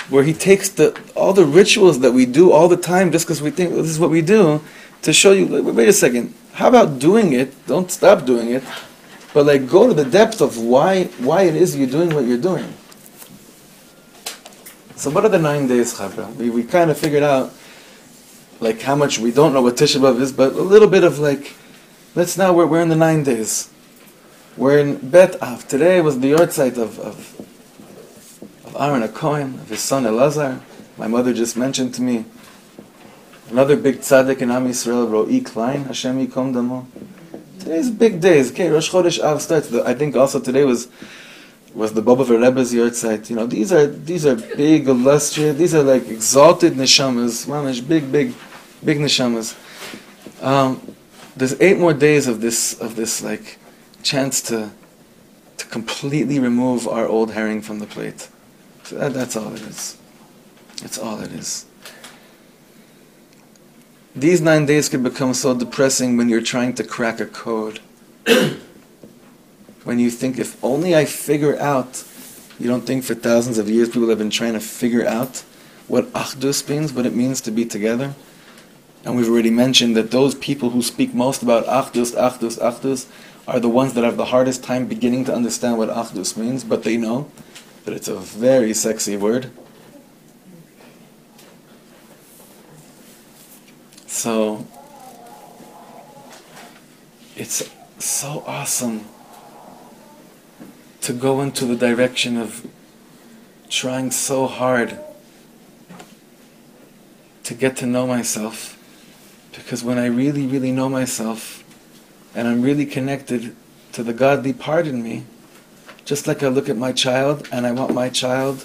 Where he takes all the rituals that we do all the time just because we think this is what we do, to show you, wait a second, how about doing it? Don't stop doing it. But go to the depth of why it is you're doing what you're doing. So what are the 9 days, Chavra? We kind of figured out how much we don't know what Tisha B'Av is, but a little bit of we're in the 9 days. We're in Bet Av. Today was the yahrzeit of Aaron HaKohen, of his son Elazar. My mother just mentioned to me. Another big tzaddik in Am Yisrael, Ro'i Klein, Hashem Yikom Damo. Today's big days. Okay, Rosh Chodesh Av starts. I think also today was the Bobover Rebbe's yahrzeit. These are big, illustrious. These are exalted neshamas. Mamish, big neshamas. There's 8 more days of this chance to completely remove our old herring from the plate. So that's all it is. That's all it is. These 9 days could become so depressing when you're trying to crack a code. When you think, if only I figure out, you don't think for thousands of years people have been trying to figure out what achdus means, what it means to be together? And we've already mentioned that those people who speak most about achdus, are the ones that have the hardest time beginning to understand what achdus means, but they know that it's a very sexy word. So, it's so awesome to go into the direction of trying so hard to get to know myself, because when I really, really know myself, and I'm really connected to the godly part in me, just like I look at my child, and I want my child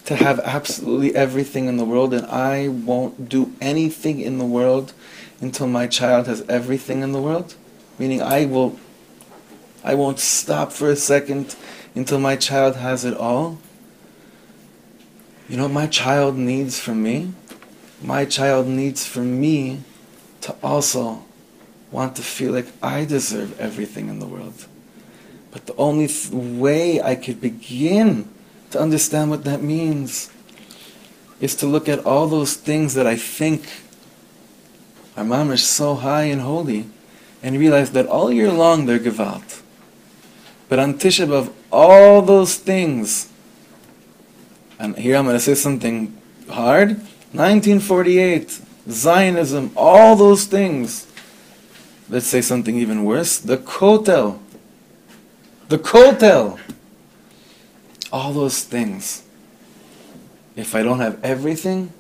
to have absolutely everything in the world, and I won't do anything in the world until my child has everything in the world. Meaning I won't stop for a second until my child has it all. You know what my child needs from me? My child needs from me to also want to feel like I deserve everything in the world. But the only way I could begin to understand what that means is to look at all those things that I think are mamash so high and holy, and realize that all year long they're gewalt. But on Tisha B'Av, all those things, and here I'm going to say something hard, 1948, Zionism, all those things. Let's say something even worse, the Kotel, all those things. If I don't have everything,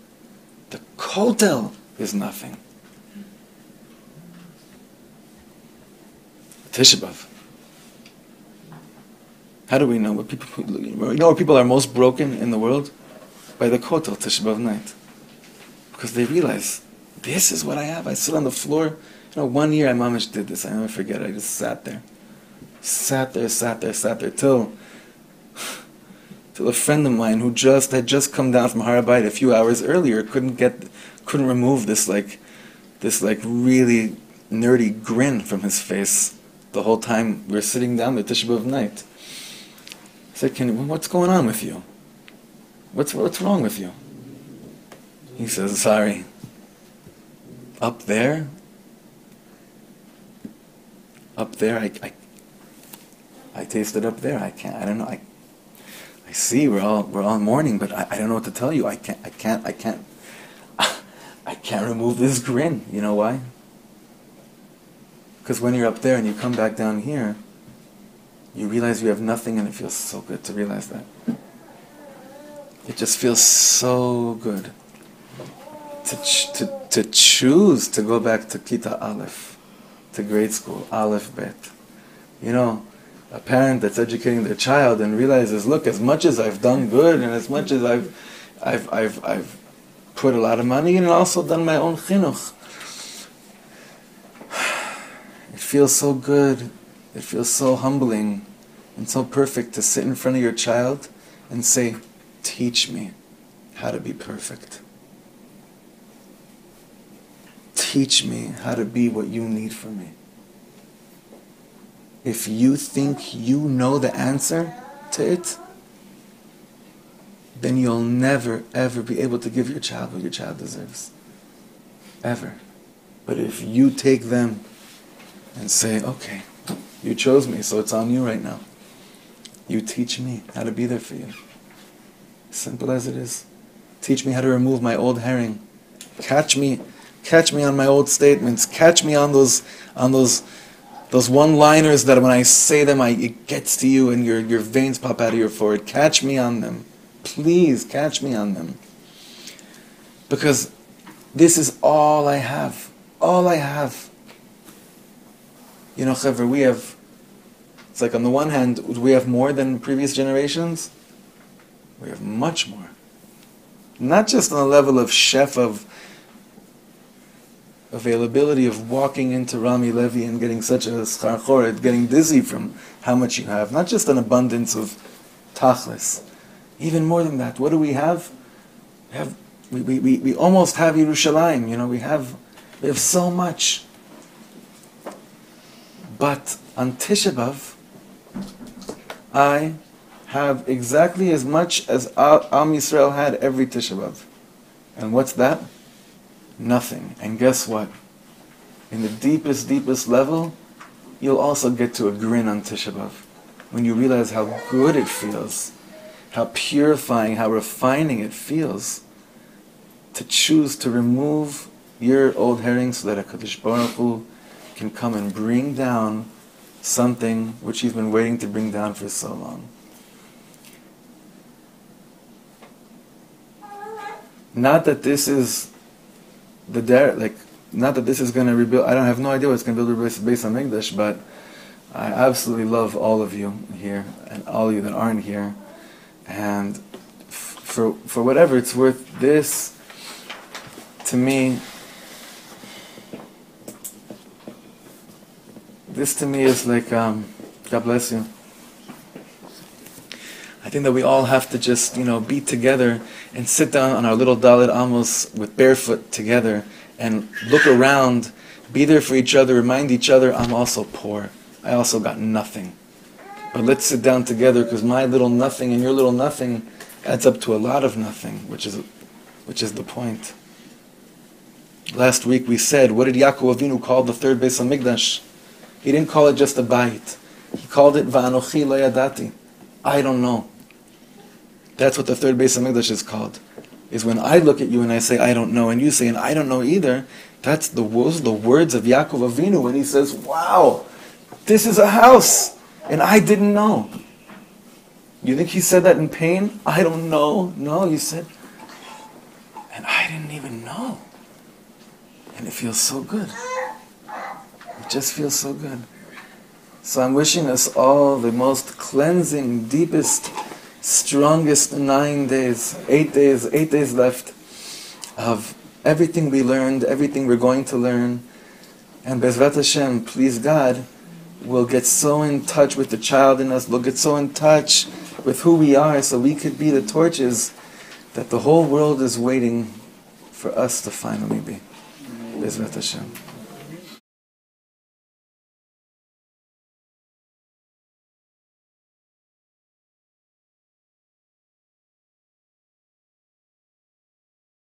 the Kotel is nothing. Tisha B'Av. How do we know what people? You know where people are most broken in the world? By the Kotel Tisha B'Av night, because they realize this is what I have. I sit on the floor. 1 year I mamish did this. I never forget. I just sat there till a friend of mine who had just come down from Har HaBayit a few hours earlier couldn't remove this really nerdy grin from his face the whole time we were sitting down the Tisha B'Av night. I said, what's going on with you? What's wrong with you? He says, sorry. Up there, I tasted up there. I don't know. I see we're all mourning, but I don't know what to tell you. I can't remove this grin. You know why? Because when you're up there and you come back down here, You realize you have nothing, and it feels so good to realize that. It just feels so good to choose to go back to Kita Aleph, to grade school, Aleph Bet. You know, a parent that's educating their child and realizes, look, as much as I've done good and as much as I've put a lot of money in and also done my own chinuch, it feels so good, it feels so humbling and so perfect to sit in front of your child and say, teach me how to be perfect. Teach me how to be what you need from me. If you think you know the answer to it, then you'll never, ever be able to give your child what your child deserves. Ever. But if you take them and say, okay, you chose me, so it's on you right now. You teach me how to be there for you. Simple as it is. Teach me how to remove my old herring. Catch me on my old statements. Catch me on those one-liners that when I say them, it gets to you and your veins pop out of your forehead. Catch me on them. Please, catch me on them. Because this is all I have. All I have. You know, Chaver, it's like on the one hand, we have more than previous generations. We have much more. Not just on the level of chef of availability of walking into Rami Levi and getting such a scharchoret, getting dizzy from how much you have. Not just an abundance of tachlis. Even more than that, what do we have? We almost have Yerushalayim, you know, we have so much. But on Tisha B'Av, I have exactly as much as Am Yisrael had every Tisha B'Av. And what's that? Nothing. And guess what? In the deepest, deepest level, you'll also get to a grin on Tisha B'Av. When you realize how good it feels, how purifying, how refining it feels to choose to remove your old herring so that HaKadosh Baruch Hu can come and bring down something which He's been waiting to bring down for so long. Not that this is not that this is going to rebuild. I don't have no idea what's going to build based on English, but I absolutely love all of you here and all of you that aren't here. And for whatever it's worth, this to me is like, God bless you. I think that we all have to just, be together and sit down on our little Dalit Amos with barefoot together and look around, be there for each other, remind each other, I'm also poor. I also got nothing. But let's sit down together because my little nothing and your little nothing adds up to a lot of nothing, which is the point. Last week we said, what did Yaakov Avinu call the third Beis HaMikdash? He didn't call it just a bayit. He called it Va'anochi lo yadati. I don't know. That's what the third Beis HaMikdash is called. Is when I look at you and I say, I don't know, and you say, and I don't know either. Those are the words of Yaakov Avinu when he says, wow, this is a house, and I didn't know. You think he said that in pain? I don't know. No, he said, and I didn't even know. And it feels so good. It just feels so good. So I'm wishing us all the most cleansing, deepest, strongest 9 days, 8 days left of everything we learned, everything we're going to learn. And Bezrat Hashem, please God, we'll get so in touch with the child in us, we'll get so in touch with who we are so we could be the torches that the whole world is waiting for us to finally be. Bezrat Hashem.